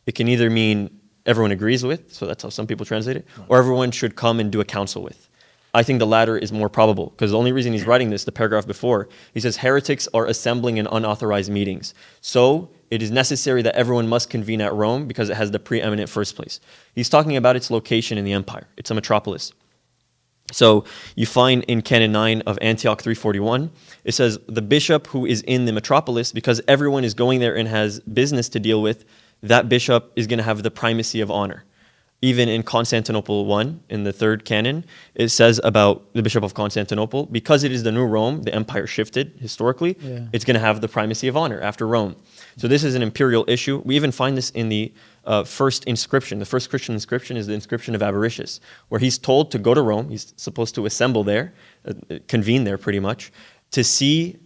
It can either mean everyone agrees with, so that's how some people translate it, or everyone should come and do a council with. I think the latter is more probable, because the only reason he's writing this, the paragraph before, he says heretics are assembling in unauthorized meetings. So it is necessary that everyone must convene at Rome because it has the preeminent first place. He's talking about its location in the empire. It's a metropolis. So you find in Canon 9 of Antioch 341, it says the bishop who is in the metropolis, because everyone is going there and has business to deal with, that bishop is going to have the primacy of honor. Even in Constantinople 1, in the third canon, it says about the Bishop of Constantinople, because it is the new Rome, the empire shifted historically, it's going to have the primacy of honor after Rome. So this is an imperial issue. We even find this in the first inscription. The first Christian inscription is the inscription of Avaricius, where he's told to go to Rome. He's supposed to assemble there, convene there pretty much, to see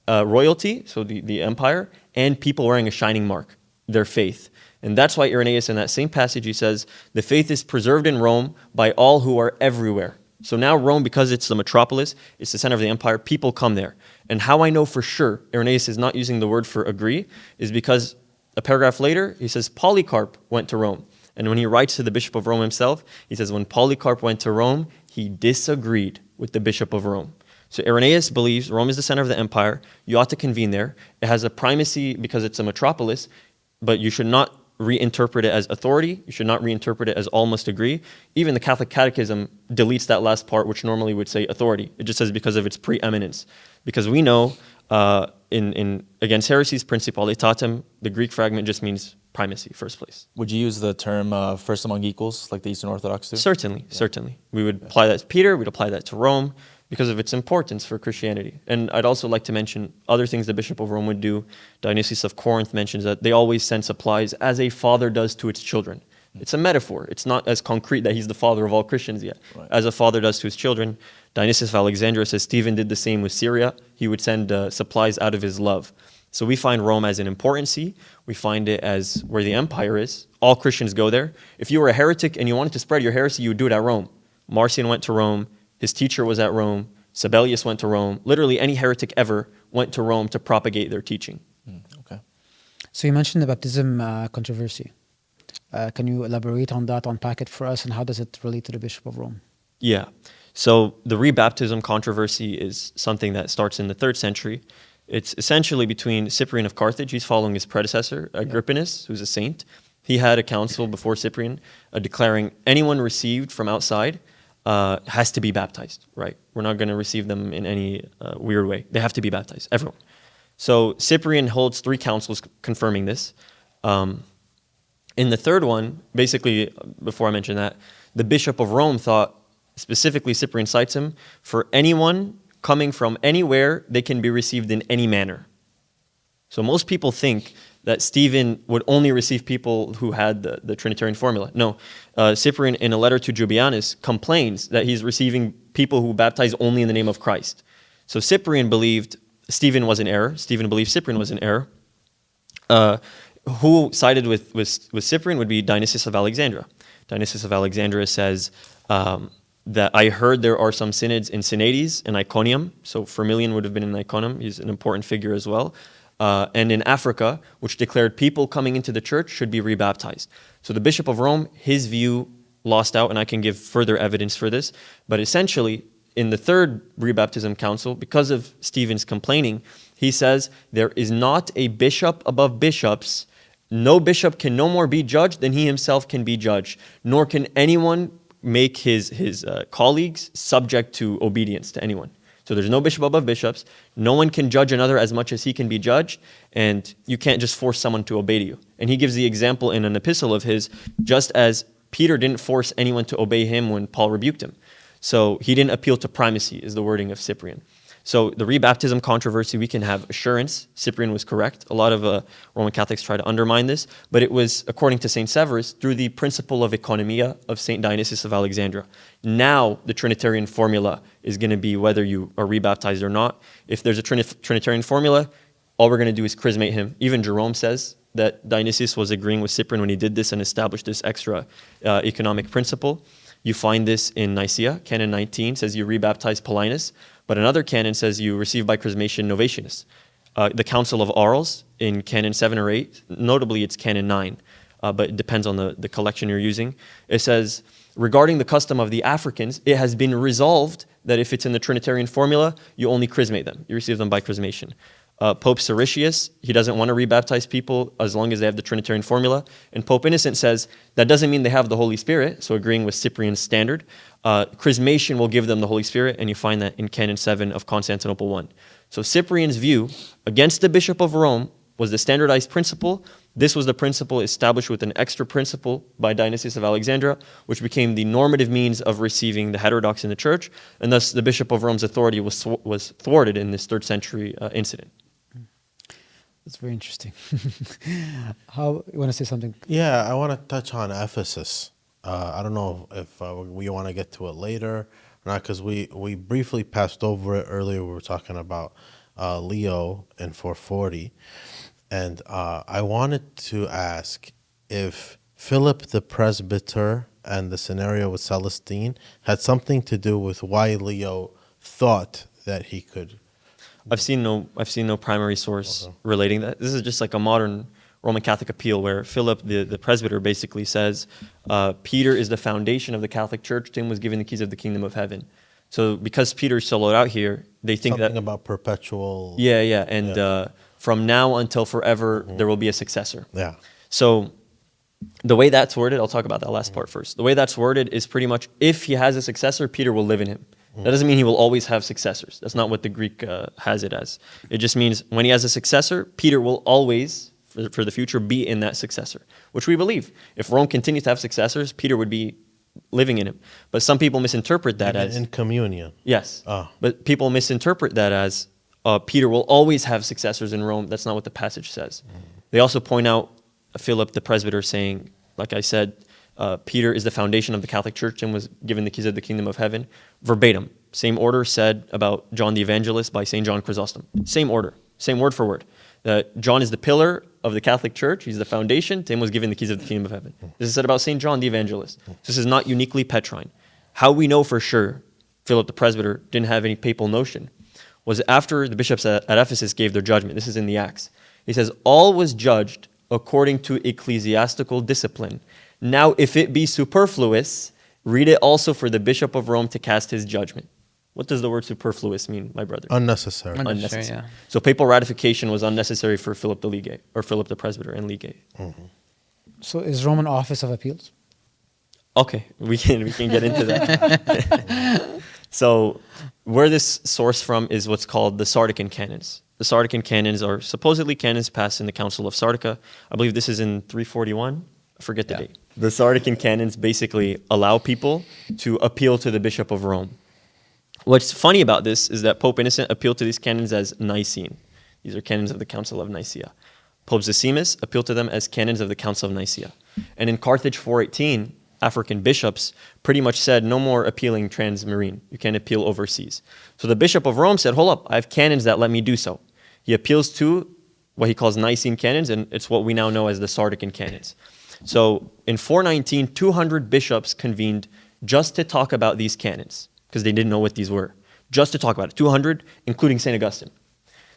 royalty, so the empire, and people wearing a shining mark, their faith. And that's why Irenaeus, in that same passage, he says, the faith is preserved in Rome by all who are everywhere. So now Rome, because it's the metropolis, it's the center of the empire, people come there. And how I know for sure Irenaeus is not using the word for agree is because a paragraph later, he says Polycarp went to Rome. And when he writes to the Bishop of Rome himself, he says when Polycarp went to Rome, he disagreed with the Bishop of Rome. So Irenaeus believes Rome is the center of the empire. You ought to convene there. It has a primacy because it's a metropolis, but you should not reinterpret it as authority. You should not reinterpret it as all must agree. Even the Catholic Catechism deletes that last part, which normally would say authority. It just says because of its preeminence. Because we know in Against Heresies, principalitatem, the Greek fragment just means primacy, first place. Would you use the term first among equals, like the Eastern Orthodox do? Certainly. We would apply that to Peter, we'd apply that to Rome, because of its importance for Christianity. And I'd also like to mention other things the Bishop of Rome would do. Dionysius of Corinth mentions that they always send supplies as a father does to its children. It's a metaphor. It's not as concrete that he's the father of all Christians yet. Right. As a father does to his children. Dionysius of Alexandria says Stephen did the same with Syria. He would send supplies out of his love. So we find Rome as an important see. We find it as where the empire is. All Christians go there. If you were a heretic and you wanted to spread your heresy, you would do it at Rome. Marcion went to Rome. His teacher was at Rome. Sabellius went to Rome. Literally any heretic ever went to Rome to propagate their teaching. Okay. So you mentioned the baptism controversy. Can you elaborate on that, unpack it for us, and how does it relate to the Bishop of Rome? Yeah. So the rebaptism controversy is something that starts in the 3rd century. It's essentially between Cyprian of Carthage. He's following his predecessor, Agrippinus, who's a saint. He had a council before Cyprian declaring anyone received from outside has to be baptized, right? We're not going to receive them in any weird way. They have to be baptized, everyone. So Cyprian holds 3 councils confirming this. In the third one, basically, before I mention that, the Bishop of Rome thought, specifically Cyprian cites him, for anyone coming from anywhere, they can be received in any manner. So most people think that Stephen would only receive people who had the Trinitarian formula. No, Cyprian, in a letter to Jubianus, complains that he's receiving people who baptize only in the name of Christ. So Cyprian believed Stephen was in error. Stephen believed Cyprian was in error. Who sided with Cyprian would be Dionysius of Alexandria. Dionysius of Alexandria says that I heard there are some synods in Synades and Iconium. So Firmilian would have been in Iconium. He's an important figure as well. And in Africa, which declared people coming into the church should be rebaptized. So the Bishop of Rome, his view lost out, and I can give further evidence for this. But essentially, in the 3rd rebaptism council, because of Stephen's complaining, he says there is not a bishop above bishops. No bishop can no more be judged than he himself can be judged, nor can anyone make his colleagues subject to obedience to anyone. So there's no bishop above bishops. No one can judge another as much as he can be judged, and you can't just force someone to obey you. And he gives the example in an epistle of his, just as Peter didn't force anyone to obey him when Paul rebuked him. So he didn't appeal to primacy, is the wording of Cyprian. So the rebaptism controversy, we can have assurance. Cyprian was correct. A lot of Roman Catholics try to undermine this, but it was, according to St. Severus, through the principle of economia of St. Dionysius of Alexandria. Now the Trinitarian formula is going to be whether you are rebaptized or not. If there's a Trinitarian formula, all we're going to do is chrismate him. Even Jerome says that Dionysius was agreeing with Cyprian when he did this and established this extra economic principle. You find this in Nicaea. Canon 19 says you rebaptize Paulinus, but another canon says you receive by chrismation Novatianus. The Council of Arles in Canon 7 or 8, notably it's Canon 9, but it depends on the collection you're using. It says, regarding the custom of the Africans, it has been resolved that if it's in the Trinitarian formula, you only chrismate them. You receive them by chrismation. Pope Siricius, he doesn't want to rebaptize people as long as they have the Trinitarian formula. And Pope Innocent says that doesn't mean they have the Holy Spirit, so agreeing with Cyprian's standard. Chrismation will give them the Holy Spirit, and you find that in Canon 7 of Constantinople I. So Cyprian's view against the Bishop of Rome was the standardized principle. This was the principle established with an extra principle by Dionysius of Alexandria, which became the normative means of receiving the heterodox in the church, and thus the Bishop of Rome's authority was thwarted in this 3rd century incident. That's very interesting. How you want to say something? Yeah, I want to touch on Ephesus. I don't know if we want to get to it later or not, because we briefly passed over it earlier. We were talking about Leo in 440. And I wanted to ask if Philip the Presbyter and the scenario with Celestine had something to do with why Leo thought that he could. I've seen no primary source relating that. This is just like a modern Roman Catholic appeal where Philip, the presbyter, basically says, Peter is the foundation of the Catholic Church. To him was given the keys of the kingdom of heaven. So because Peter's soloed out here, they think something that about perpetual. Yeah, and from now until forever, there will be a successor. Yeah. So the way that's worded, I'll talk about that last part first. The way that's worded is pretty much if he has a successor, Peter will live in him. That doesn't mean he will always have successors. That's not what the Greek has it as. It just means when he has a successor, Peter will always, for the future, be in that successor, which we believe. If Rome continues to have successors, Peter would be living in him. But some people misinterpret that as... In communion. Yes. Ah. But people misinterpret that as Peter will always have successors in Rome. That's not what the passage says. They also point out Philip the presbyter saying, like I said, Peter is the foundation of the Catholic Church and was given the keys of the kingdom of heaven. Verbatim. Same order said about John the Evangelist by St. John Chrysostom. Same order. Same word for word. John is the pillar of the Catholic Church. He's the foundation. To him was given the keys of the kingdom of heaven. This is said about St. John the Evangelist. This is not uniquely Petrine. How we know for sure Philip the presbyter didn't have any papal notion was after the bishops at Ephesus gave their judgment. This is in the Acts. He says, all was judged according to ecclesiastical discipline. Now, if it be superfluous, read it also for the Bishop of Rome to cast his judgment. What does the word superfluous mean, my brother? Unnecessary. Unnecessary, yeah. So papal ratification was unnecessary for Philip the legate, or Philip the presbyter and legate. Mm-hmm. So is Roman Office of Appeals? Okay, we can get into that. So where this source from is what's called the Sardican canons. The Sardican canons are supposedly canons passed in the Council of Sardica. I believe this is in 341. I forget the date. The Sardican canons basically allow people to appeal to the Bishop of Rome. What's funny about this is that Pope Innocent appealed to these canons as Nicene. These are canons of the Council of Nicaea. Pope Zosimus appealed to them as canons of the Council of Nicaea. And in Carthage 418, African bishops pretty much said no more appealing transmarine. You can't appeal overseas. So the Bishop of Rome said, hold up, I have canons that let me do so. He appeals to what he calls Nicene canons, and it's what we now know as the Sardican canons. So in 419, 200 bishops convened just to talk about these canons, because they didn't know what these were, just to talk about it. 200, including St. Augustine.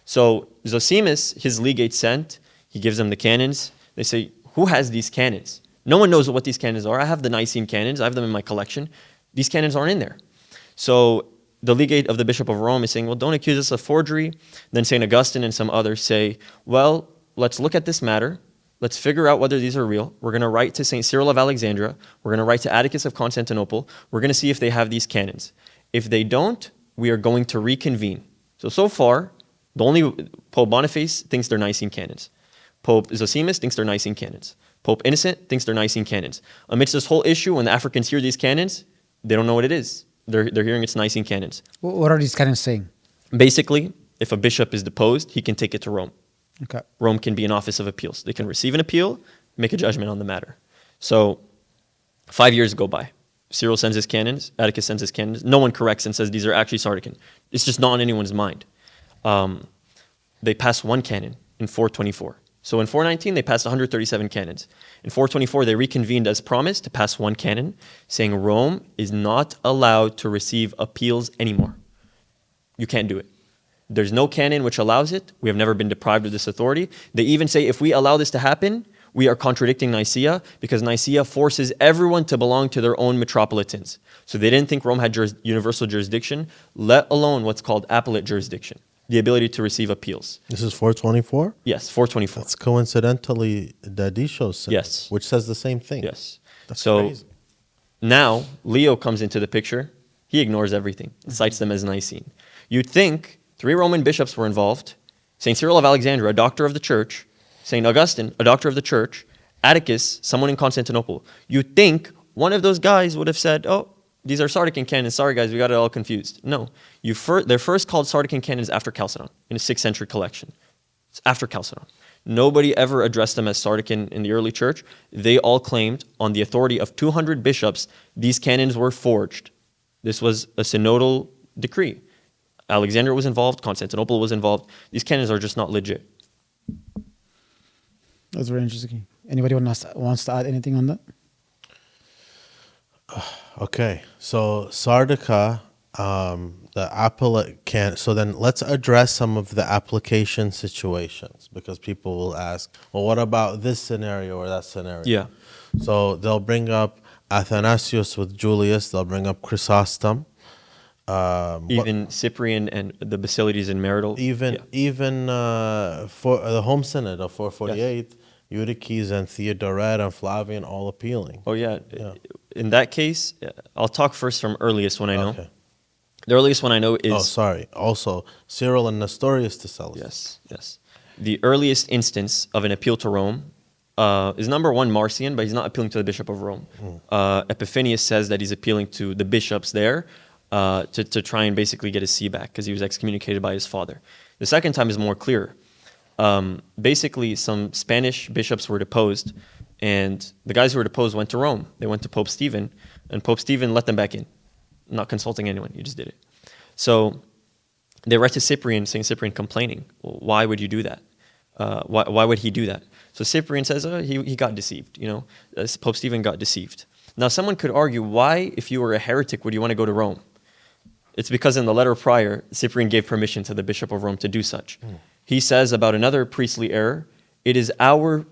So Zosimus, his legate sent, he gives them the canons. They say, who has these canons? No one knows what these canons are. I have the Nicene canons. I have them in my collection. These canons aren't in there. So the legate of the Bishop of Rome is saying, well, don't accuse us of forgery. Then St. Augustine and some others say, well, let's look at this matter. Let's figure out whether these are real. We're going to write to St. Cyril of Alexandria. We're going to write to Atticus of Constantinople. We're going to see if they have these canons. If they don't, we are going to reconvene. So far, the only Pope Boniface thinks they're Nicene canons. Pope Zosimus thinks they're Nicene canons. Pope Innocent thinks they're Nicene canons. Amidst this whole issue, when the Africans hear these canons, they don't know what it is. They're hearing it's Nicene canons. What are these canons saying? Basically, if a bishop is deposed, he can take it to Rome. Okay. Rome can be an office of appeals. They can receive an appeal, make a judgment on the matter. So 5 years go by. Cyril sends his canons, Atticus sends his canons. No one corrects and says these are actually Sardican. It's just not on anyone's mind. They pass one canon in 424. So in 419, they passed 137 canons. In 424, they reconvened as promised to pass one canon, saying Rome is not allowed to receive appeals anymore. You can't do it. There's no canon which allows it. We have never been deprived of this authority. They even say if we allow this to happen, we are contradicting Nicaea, because Nicaea forces everyone to belong to their own metropolitans. So they didn't think Rome had universal jurisdiction, let alone what's called appellate jurisdiction, the ability to receive appeals. This is 424? Yes, 424. That's coincidentally Dadisho's synod, Yes. which says the same thing. Yes. That's so crazy. now Leo comes into the picture. He ignores everything, cites them as Nicene. You'd think 3 Roman bishops were involved. St. Cyril of Alexandria, a doctor of the church. St. Augustine, a doctor of the church. Atticus, someone in Constantinople. You'd think one of those guys would have said, oh, these are Sardican canons. Sorry, guys, we got it all confused. No. They're first called Sardican canons after Chalcedon in a 6th century collection. It's after Chalcedon. Nobody ever addressed them as Sardican in the early church. They all claimed, on the authority of 200 bishops, these canons were forged. This was a synodal decree. Alexandria was involved, Constantinople was involved. These canons are just not legit. That's very interesting. Anybody wants to add anything on that? Okay, so Sardica, the appellate can. So then let's address some of the application situations, because people will ask, well, what about this scenario or that scenario? Yeah. So they'll bring up Athanasius with Julius. They'll bring up Chrysostom. Even Cyprian and the Basilides in Marital. Even for the home synod of 448, Eutyches and Theodoret and Flavian all appealing. Oh, yeah. In that case, I'll talk first from earliest one I know. Okay. The earliest one I know is... Oh, sorry. Also, Cyril and Nestorius to Celsus. Yes. The earliest instance of an appeal to Rome is number 1 Marcion, but he's not appealing to the Bishop of Rome. Epiphanius says that he's appealing to the bishops there to try and basically get his see back, because he was excommunicated by his father. The second time is more clear. Basically, some Spanish bishops were deposed, and the guys who were deposed went to Rome. They went to Pope Stephen, and Pope Stephen let them back in, not consulting anyone. He just did it. So they write to Cyprian, St. Cyprian, complaining. Well, why would you do that? Why would he do that? So Cyprian says, he got deceived. Pope Stephen got deceived. Now, someone could argue, why, if you were a heretic, would you want to go to Rome? It's because in the letter prior, Cyprian gave permission to the Bishop of Rome to do such. He says about another priestly error, it's our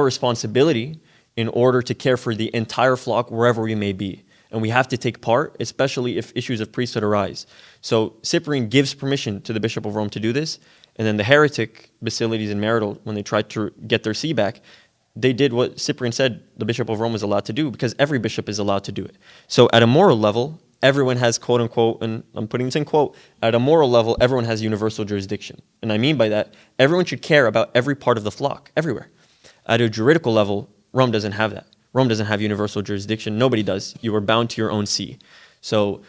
responsibility in order to care for the entire flock wherever we may be. And we have to take part, especially if issues of priesthood arise. So Cyprian gives permission to the Bishop of Rome to do this, and then the heretic Basilides and Marital, when they tried to get their see back, they did what Cyprian said the Bishop of Rome was allowed to do, because every bishop is allowed to do it. So at a moral level, everyone has, quote unquote, and I'm putting this in quote, at a moral level, everyone has universal jurisdiction. And I mean by that, everyone should care about every part of the flock, everywhere. At a juridical level, Rome doesn't have that. Rome doesn't have universal jurisdiction. Nobody does. You are bound to your own see. So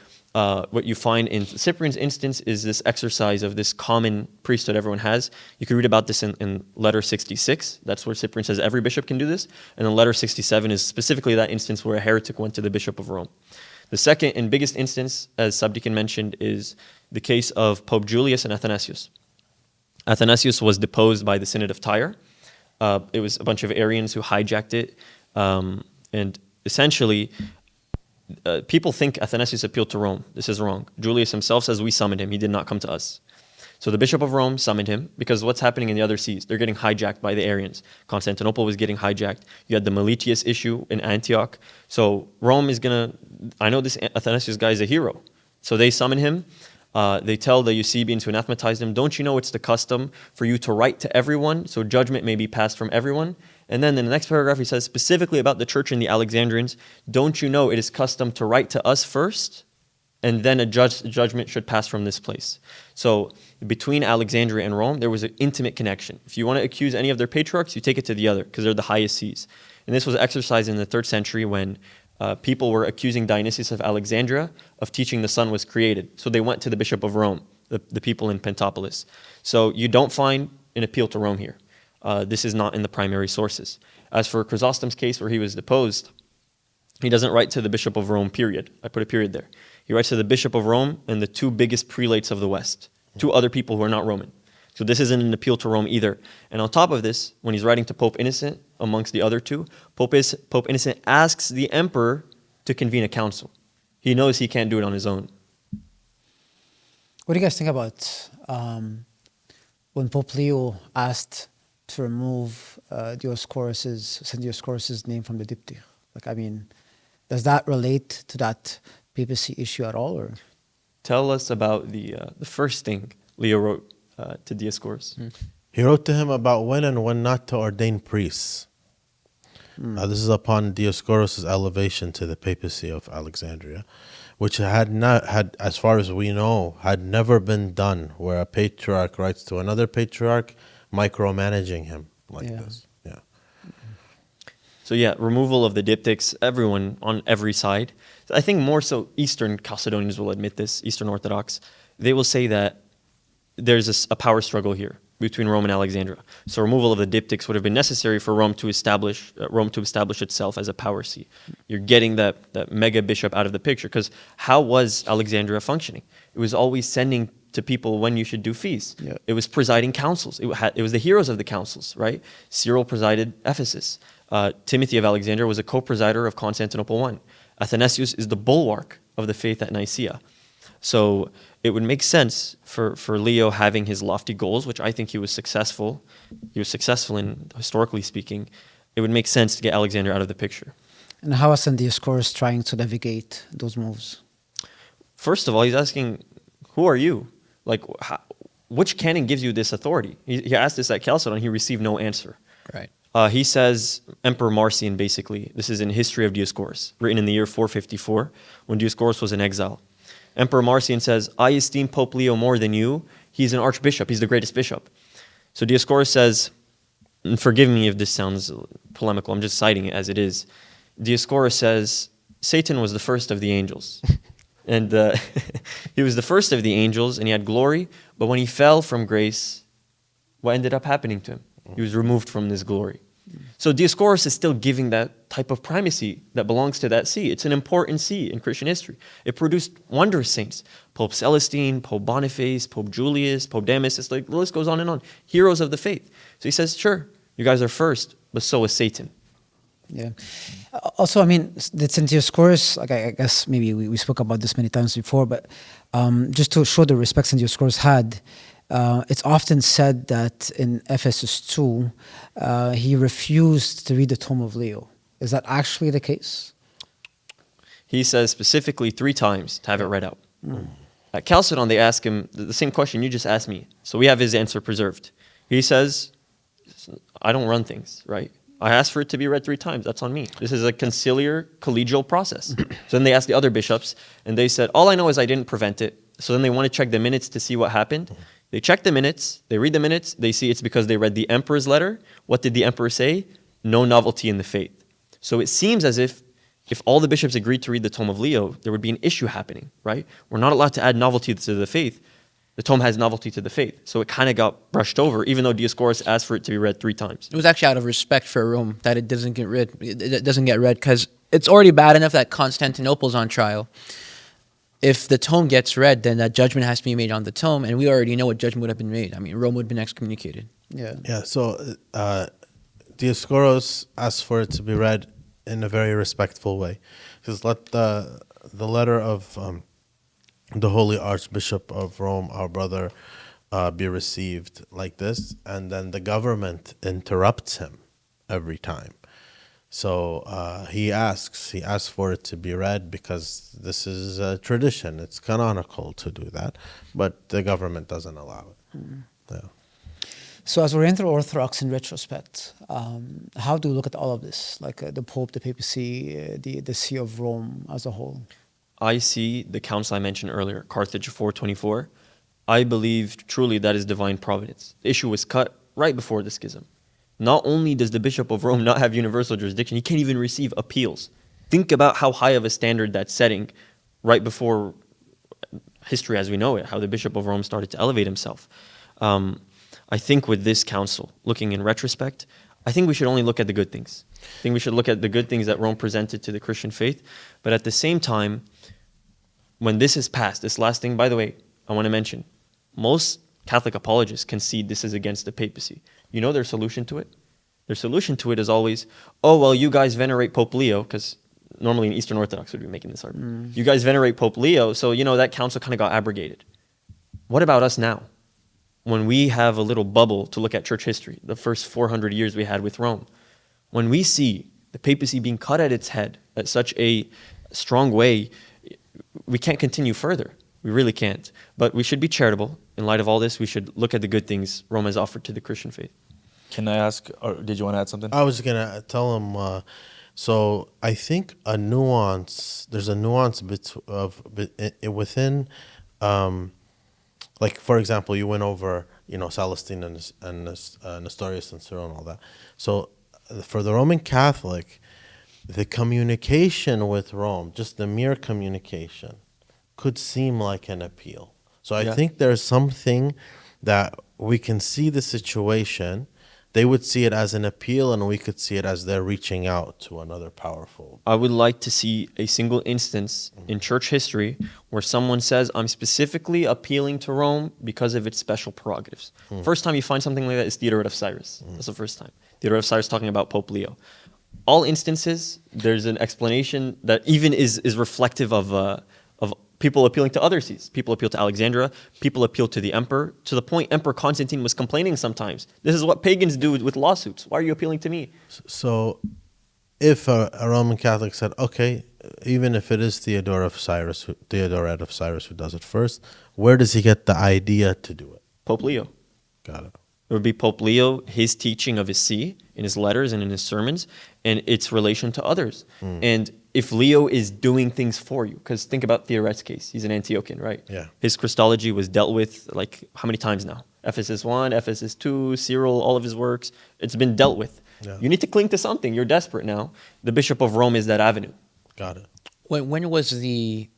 what you find in Cyprian's instance is this exercise of this common priesthood everyone has. You can read about this in letter 66. That's where Cyprian says every bishop can do this. And then letter 67 is specifically that instance where a heretic went to the Bishop of Rome. The second and biggest instance, as Sabdikin mentioned, is the case of Pope Julius and Athanasius. Athanasius was deposed by the Synod of Tyre. It was a bunch of Arians who hijacked it. And essentially, people think Athanasius appealed to Rome. This is wrong. Julius himself says we summoned him. He did not come to us. So the Bishop of Rome summoned him, because what's happening in the other sees? They're getting hijacked by the Arians. Constantinople was getting hijacked. You had the Meletius issue in Antioch. So Rome is going to... I know this Athanasius guy is a hero. So they summon him. They tell the Eusebians who anathematize him, don't you know it's the custom for you to write to everyone so judgment may be passed from everyone? And then in the next paragraph, he says specifically about the church and the Alexandrians, don't you know it is custom to write to us first, and then a judgment should pass from this place. So between Alexandria and Rome, there was an intimate connection. If you want to accuse any of their patriarchs, you take it to the other, because they're the highest sees. And this was exercised in the 3rd century when people were accusing Dionysius of Alexandria of teaching the sun was created. So they went to the Bishop of Rome, the people in Pentapolis. So you don't find an appeal to Rome here. This is not in the primary sources. As for Chrysostom's case where he was deposed, he doesn't write to the Bishop of Rome, period. I put a period there. He writes to the Bishop of Rome and the two biggest prelates of the West, two other people who are not Roman. So this isn't an appeal to Rome either. And on top of this, when he's writing to Pope Innocent, amongst the other two, Pope Innocent asks the emperor to convene a council. He knows he can't do it on his own. What do you guys think about when Pope Leo asked to remove St. Dioscorus's name from the diptych? Like, I mean, does that relate to that papacy issue at all? Or Tell us about the first thing Leo wrote to Dioscorus. He wrote to him about when and when not to ordain priests. This is upon Dioscorus' elevation to the papacy of Alexandria, which had, as far as we know, had never been done, where a patriarch writes to another patriarch, micromanaging him like this. Yeah. So yeah, removal of the diptychs, everyone on every side. I think more so Eastern Chalcedonians will admit this, Eastern Orthodox. They will say that there's a power struggle here between Rome and Alexandria. So removal of the diptychs would have been necessary for Rome to establish itself as a power see. You're getting that mega bishop out of the picture, because how was Alexandria functioning? It was always sending to people when you should do feasts. Yeah. It was presiding councils. It was the heroes of the councils, right? Cyril presided Ephesus. Timothy of Alexandria was a co-presider of Constantinople I. Athanasius is the bulwark of the faith at Nicaea. So it would make sense for Leo having his lofty goals, which I think he was successful. He was successful in, historically speaking. It would make sense to get Alexander out of the picture. and how is St. Dioscorus trying to navigate those moves? First of all, he's asking, who are you? Like, which canon gives you this authority? He asked this at Chalcedon. He received no answer. Right. He says Emperor Marcion, basically. This is in History of Dioscorus, written in the year 454, when Dioscorus was in exile. Emperor Marcion says, I esteem Pope Leo more than you. He's an archbishop. He's the greatest bishop. So Dioscorus says, and forgive me if this sounds polemical, I'm just citing it as it is. Dioscorus says, Satan was the first of the angels. And he was the first of the angels, and he had glory. But when he fell from grace, what ended up happening to him? He was removed from this glory. So Dioscorus is still giving that type of primacy that belongs to that see. It's an important see in Christian history. It produced wondrous saints. Pope Celestine, Pope Boniface, Pope Julius, Pope Damasus, like the list goes on and on. Heroes of the faith. So he says, sure, you guys are first, but so is Satan. Yeah. Also, I mean, the St. Dioscorus, like I guess maybe we spoke about this many times before, but just to show the respect St. Dioscorus had, it's often said that in Ephesus 2, he refused to read the Tome of Leo. Is that actually the case? He says specifically 3 times to have it read out. At Chalcedon, they ask him the same question you just asked me. So we have his answer preserved. He says, I don't run things, right? I asked for it to be read 3 times. That's on me. This is a conciliar, collegial process. So then they asked the other bishops, and they said, all I know is I didn't prevent it. So then they want to check the minutes to see what happened. They check the minutes, they read the minutes, they see it's because they read the emperor's letter. What did the emperor say? No novelty in the faith. So it seems as if all the bishops agreed to read the Tome of Leo, there would be an issue happening, right? We're not allowed to add novelty to the faith. The Tome has novelty to the faith. So it kind of got brushed over, even though Dioscorus asked for it to be read 3 times. It was actually out of respect for Rome that it doesn't get read. It doesn't get read because it's already bad enough that Constantinople's on trial. If the tome gets read, then that judgment has to be made on the tome, and we already know what judgment would have been made. I mean, Rome would have been excommunicated. Yeah. Yeah, so Dioscorus asked for it to be read in a very respectful way. Because let the letter of the Holy Archbishop of Rome, our brother, be received like this, and then the government interrupts him every time. So he asks for it to be read because this is a tradition. It's canonical to do that, but the government doesn't allow it. Yeah. So as Oriental Orthodox in retrospect, how do you look at all of this? Like the Pope, the Papacy, the See of Rome as a whole? I see the council I mentioned earlier, Carthage 424. I believe truly that is divine providence. The issue was cut right before the schism. Not only does the Bishop of Rome not have universal jurisdiction, he can't even receive appeals. think about how high of a standard that's setting right before history as we know it, how the Bishop of Rome started to elevate himself. I think with this council, looking in retrospect, I think we should only look at the good things. I think we should look at the good things that Rome presented to the Christian faith. But at the same time, when this is passed, this last thing, by the way, I want to mention, most Catholic apologists concede this is against the papacy. You know their solution to it? Their solution to it is always, oh, well, you guys venerate Pope Leo, because normally an Eastern Orthodox would be making this argument. You guys venerate Pope Leo, so, that council kind of got abrogated. What about us now? When we have a little bubble to look at church history, the first 400 years we had with Rome, when we see the papacy being cut at its head at such a strong way, we can't continue further. We really can't. But we should be charitable. In light of all this, we should look at the good things Rome has offered to the Christian faith. Can I ask, or did you want to add something? I was going to tell him, so I think there's a nuance within, like, for example, you went over, Celestine and Nestorius and Cyril and all that. So for the Roman Catholic, the communication with Rome, just the mere communication, could seem like an appeal. So I think there's something that we can see the situation. They would see it as an appeal, and we could see it as they're reaching out to another powerful. I would like to see a single instance in church history where someone says, I'm specifically appealing to Rome because of its special prerogatives. First time you find something like that is Theodoret of Cyrus. That's the first time. Theodoret of Cyrus talking about Pope Leo. All instances, there's an explanation that even is reflective of people appealing to other sees. People appeal to Alexandria. People appeal to the emperor, to the point Emperor Constantine was complaining sometimes. This is what pagans do with lawsuits. Why are you appealing to me? So if a Roman Catholic said, okay, even if it is Theodoret of Cyrus who does it first, where does he get the idea to do it? Pope Leo. Got it. It would be Pope Leo, his teaching of his see, in his letters and in his sermons, and its relation to others. And if Leo is doing things for you, because think about Theodoret's case. He's an Antiochian, right? Yeah. His Christology was dealt with, like, how many times now? Ephesus 1, Ephesus 2, Cyril, all of his works. It's been dealt with. Yeah. You need to cling to something. You're desperate now. The Bishop of Rome is that avenue. Got it. When was the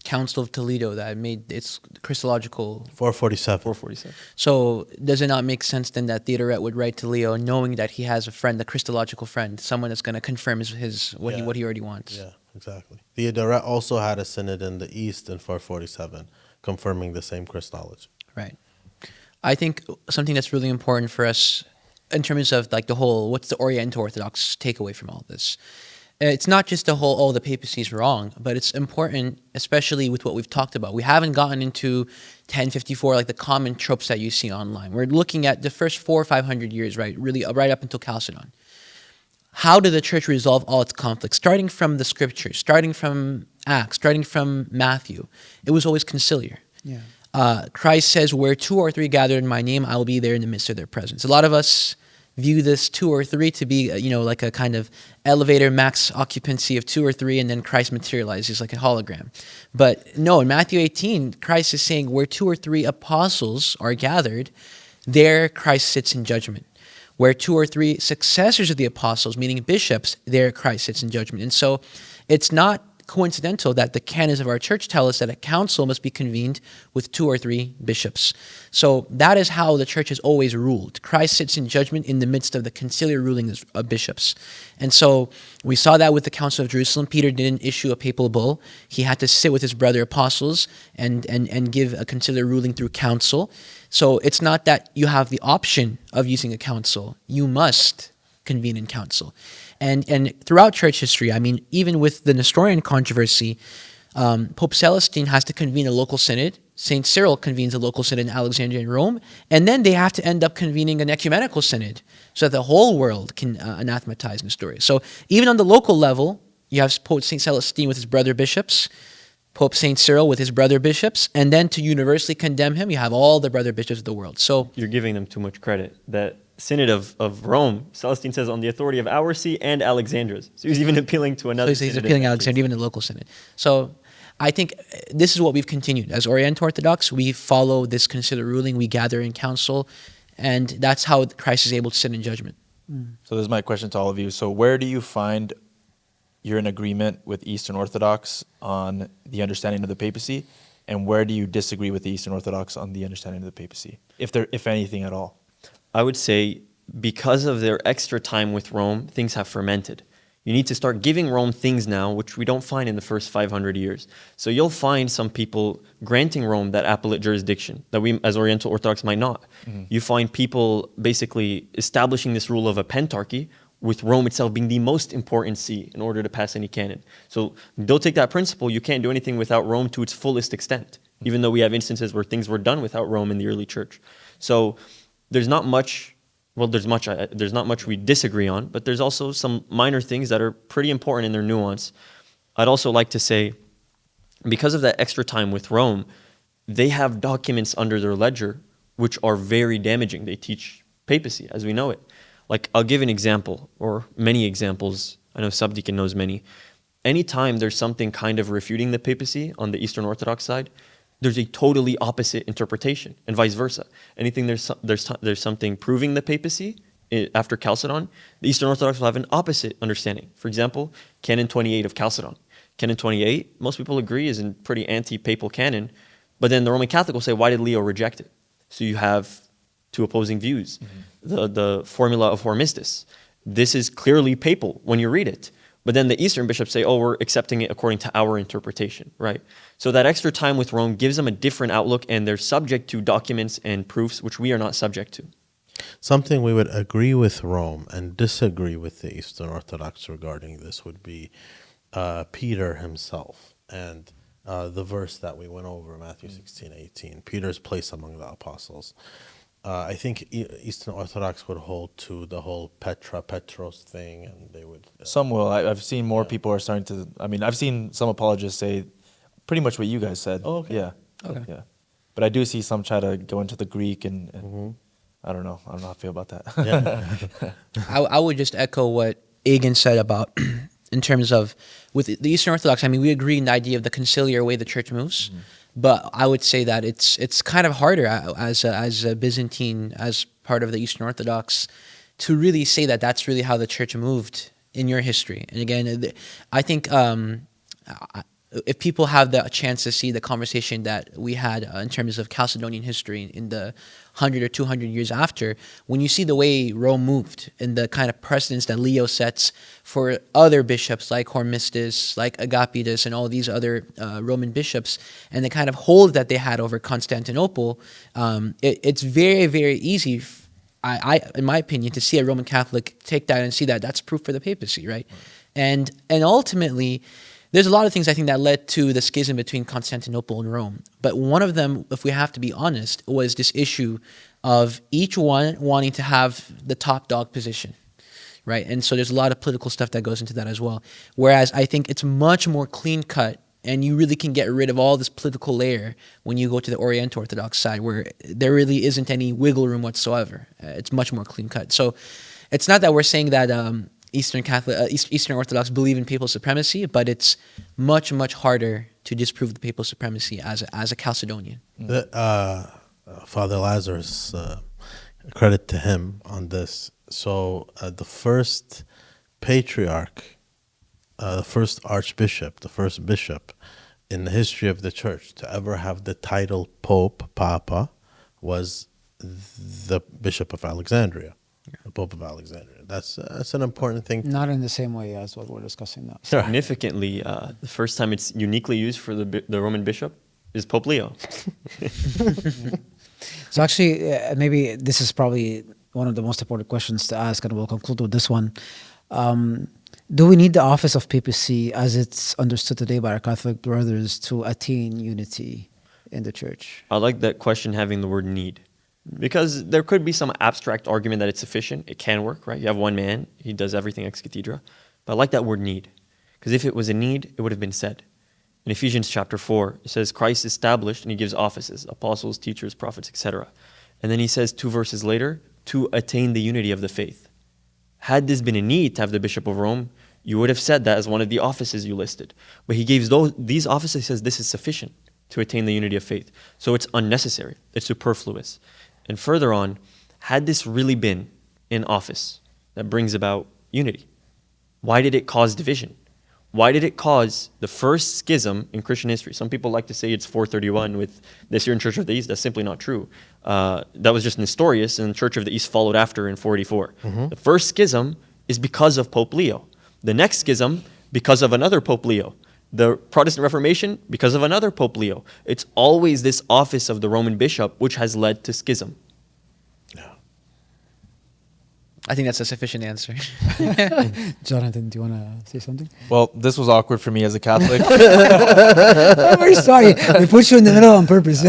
Council of Toledo that made its Christological? 447. 447. So does it not make sense then that Theodoret would write to Leo knowing that he has a friend, a Christological friend, someone that's going to confirm what he already wants? Yeah, exactly. Theodoret also had a synod in the East in 447, confirming the same Christology. Right. I think something that's really important for us in terms of like the whole, what's the Oriental Orthodox takeaway from all this? It's not just the whole, the papacy is wrong, but it's important, especially with what we've talked about. We haven't gotten into 1054, like the common tropes that you see online. We're looking at the first 400 or 500 years, right? Really, right up until Chalcedon. How did the church resolve all its conflicts? Starting from the scriptures, starting from Acts, starting from Matthew. It was always conciliar. Yeah. Christ says, where 2 or 3 gather in my name, I will be there in the midst of their presence. A lot of us view this 2 or 3 to be, like a kind of elevator max occupancy of 2 or 3, and then Christ materializes like a hologram. But no, in Matthew 18, Christ is saying where 2 or 3 apostles are gathered, there Christ sits in judgment. Where 2 or 3 successors of the apostles, meaning bishops, there Christ sits in judgment. And so it's not coincidental that the canons of our church tell us that a council must be convened with 2 or 3 bishops. So that is how the church has always ruled. Christ sits in judgment in the midst of the conciliar ruling of bishops. And so we saw that with the Council of Jerusalem. Peter didn't issue a papal bull. He had to sit with his brother apostles and give a conciliar ruling through council. So it's not that you have the option of using a council. You must convene in council. And throughout church history, I mean, even with the Nestorian controversy, Pope Celestine has to convene a local synod. St. Cyril convenes a local synod in Alexandria and Rome. And then they have to end up convening an ecumenical synod so that the whole world can anathematize Nestorius. So even on the local level, you have Pope St. Celestine with his brother bishops, Pope St. Cyril with his brother bishops, and then to universally condemn him, you have all the brother bishops of the world. So You're giving them too much credit. That Synod of Rome, Celestine says, on the authority of our see and Alexandra's. So he's even appealing to another he's synod appealing in that Alexandria, even the local synod. So I think this is what we've continued. As Oriental Orthodox, we follow this conciliar ruling, we gather in council, and that's how Christ is able to sit in judgment. So this is my question to all of you. So where do you find you're in agreement with Eastern Orthodox on the understanding of the papacy, and where do you disagree with the Eastern Orthodox on the understanding of the papacy, if anything at all? I would say because of their extra time with Rome, things have fermented. You need to start giving Rome things now, which we don't find in the first 500 years. So you'll find some people granting Rome that appellate jurisdiction that we, as Oriental Orthodox, might not. You find people basically establishing this rule of a pentarchy, with Rome itself being the most important see in order to pass any canon. So they'll take that principle. You can't do anything without Rome to its fullest extent, even though we have instances where things were done without Rome in the early church. So there's not much. Well, there's not much we disagree on, but there's also some minor things that are pretty important in their nuance. I'd also like to say, because of that extra time with Rome, they have documents under their ledger which are very damaging. They teach papacy as we know it. Like, I'll give an example, or many examples. I know Subdeacon knows many. Anytime there's something kind of refuting the papacy on the Eastern Orthodox side, there's a totally opposite interpretation, and vice versa. Anything there's something proving the papacy after Chalcedon, the Eastern Orthodox will have an opposite understanding. For example, Canon 28 of Chalcedon. Canon 28, most people agree, is a pretty anti-papal canon, but then the Roman Catholic will say, why did Leo reject it? So you have two opposing views. The formula of Hormistus. This is clearly papal when you read it. But then the Eastern bishops say, oh, we're accepting it according to our interpretation, right? So that extra time with Rome gives them a different outlook, and they're subject to documents and proofs which we are not subject to. Something we would agree with Rome and disagree with the Eastern Orthodox regarding this would be Peter himself and the verse that we went over, Matthew 16:18, Peter's place among the apostles. I think Eastern Orthodox would hold to the whole Petros thing, and they would... Some will. I've seen more people are starting to... I mean, I've seen some apologists say pretty much what you guys said. Oh, okay. Yeah. Okay. Yeah. But I do see some try to go into the Greek, and I don't know. I don't know how I feel about that. Yeah. I would just echo what Egan said about in terms of with the Eastern Orthodox. I mean, we agree in the idea of the conciliar way the church moves, but I would say that it's kind of harder as a Byzantine, as part of the Eastern Orthodox, to really say that that's really how the church moved in your history. And again, I think if people have the chance to see the conversation that we had in terms of Chalcedonian history in the 100 or 200 years after, when you see the way Rome moved and the kind of precedents that Leo sets for other bishops like Hormistus, like Agapitus, and all these other Roman bishops, and the kind of hold that they had over Constantinople, it's very, very easy, in my opinion, to see a Roman Catholic take that and see that that's proof for the papacy, right? And ultimately, there's a lot of things I think that led to the schism between Constantinople and Rome. But one of them, if we have to be honest, was this issue of each one wanting to have the top dog position, right? And so there's a lot of political stuff that goes into that as well. Whereas I think it's much more clean cut, and you really can get rid of all this political layer when you go to the Oriental Orthodox side, where there really isn't any wiggle room whatsoever. It's much more clean cut. So it's not that we're saying that Eastern Orthodox believe in papal supremacy, but it's much, much harder to disprove the papal supremacy as a Chalcedonian. Father Lazarus, credit to him on this. So the first patriarch, the first archbishop, the first bishop in the history of the church to ever have the title Pope, Papa, was the Bishop of Alexandria. The Pope of Alexandria. That's an important thing. Not in the same way as what we're discussing now. Significantly, the first time it's uniquely used for the Roman bishop is Pope Leo. So actually, maybe this is probably one of the most important questions to ask, and we'll conclude with this one. Do we need the office of papacy as it's understood today by our Catholic brothers to attain unity in the church? I like that question having the word need. Because there could be some abstract argument that it's sufficient. It can work, right? You have one man, he does everything ex cathedra. But I like that word need. Because if it was a need, it would have been said. In Ephesians chapter 4, it says Christ established, and he gives offices, apostles, teachers, prophets, etc. And then he says 2 verses later, to attain the unity of the faith. Had this been a need to have the Bishop of Rome, you would have said that as one of the offices you listed. But he gives these offices, he says this is sufficient to attain the unity of faith. So it's unnecessary. It's superfluous. And further on, had this really been an office that brings about unity, why did it cause division? Why did it cause the first schism in Christian history? Some people like to say it's 431 with the Syrian Church of the East. That's simply not true. That was just Nestorius, and the Church of the East followed after in 484. The first schism is because of Pope Leo. The next schism, because of another Pope Leo. The Protestant Reformation, because of another Pope Leo. It's always this office of the Roman bishop which has led to schism. I think that's a sufficient answer. Jonathan, do you want to say something? Well, this was awkward for me as a Catholic. I'm very sorry. We put you in the middle on purpose.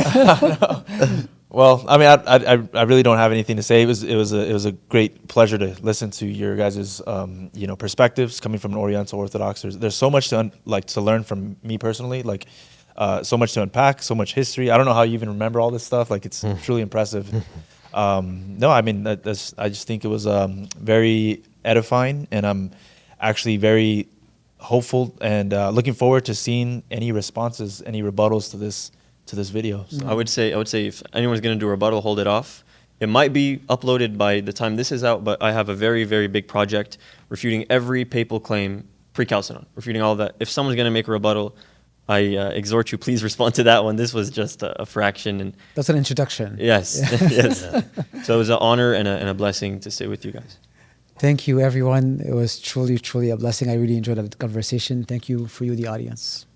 Well, I mean, I really don't have anything to say. It was a great pleasure to listen to your guys' perspectives coming from an Oriental Orthodox. There's so much to learn from me personally. Like so much to unpack, so much history. I don't know how you even remember all this stuff. Like it's truly impressive. No, I mean I just think it was very edifying, and I'm actually very hopeful and looking forward to seeing any responses, any rebuttals to this video. So. I would say if anyone's going to do a rebuttal, hold it off. It might be uploaded by the time this is out, but I have a very, very big project refuting every papal claim pre-Chalcedon, refuting all of that. If someone's going to make a rebuttal, I exhort you, please respond to that one. This was just a fraction. And That's an introduction. yes, yes. So it was an honor and a blessing to sit with you guys. Thank you, everyone. It was truly, truly a blessing. I really enjoyed the conversation. Thank you for you, the audience.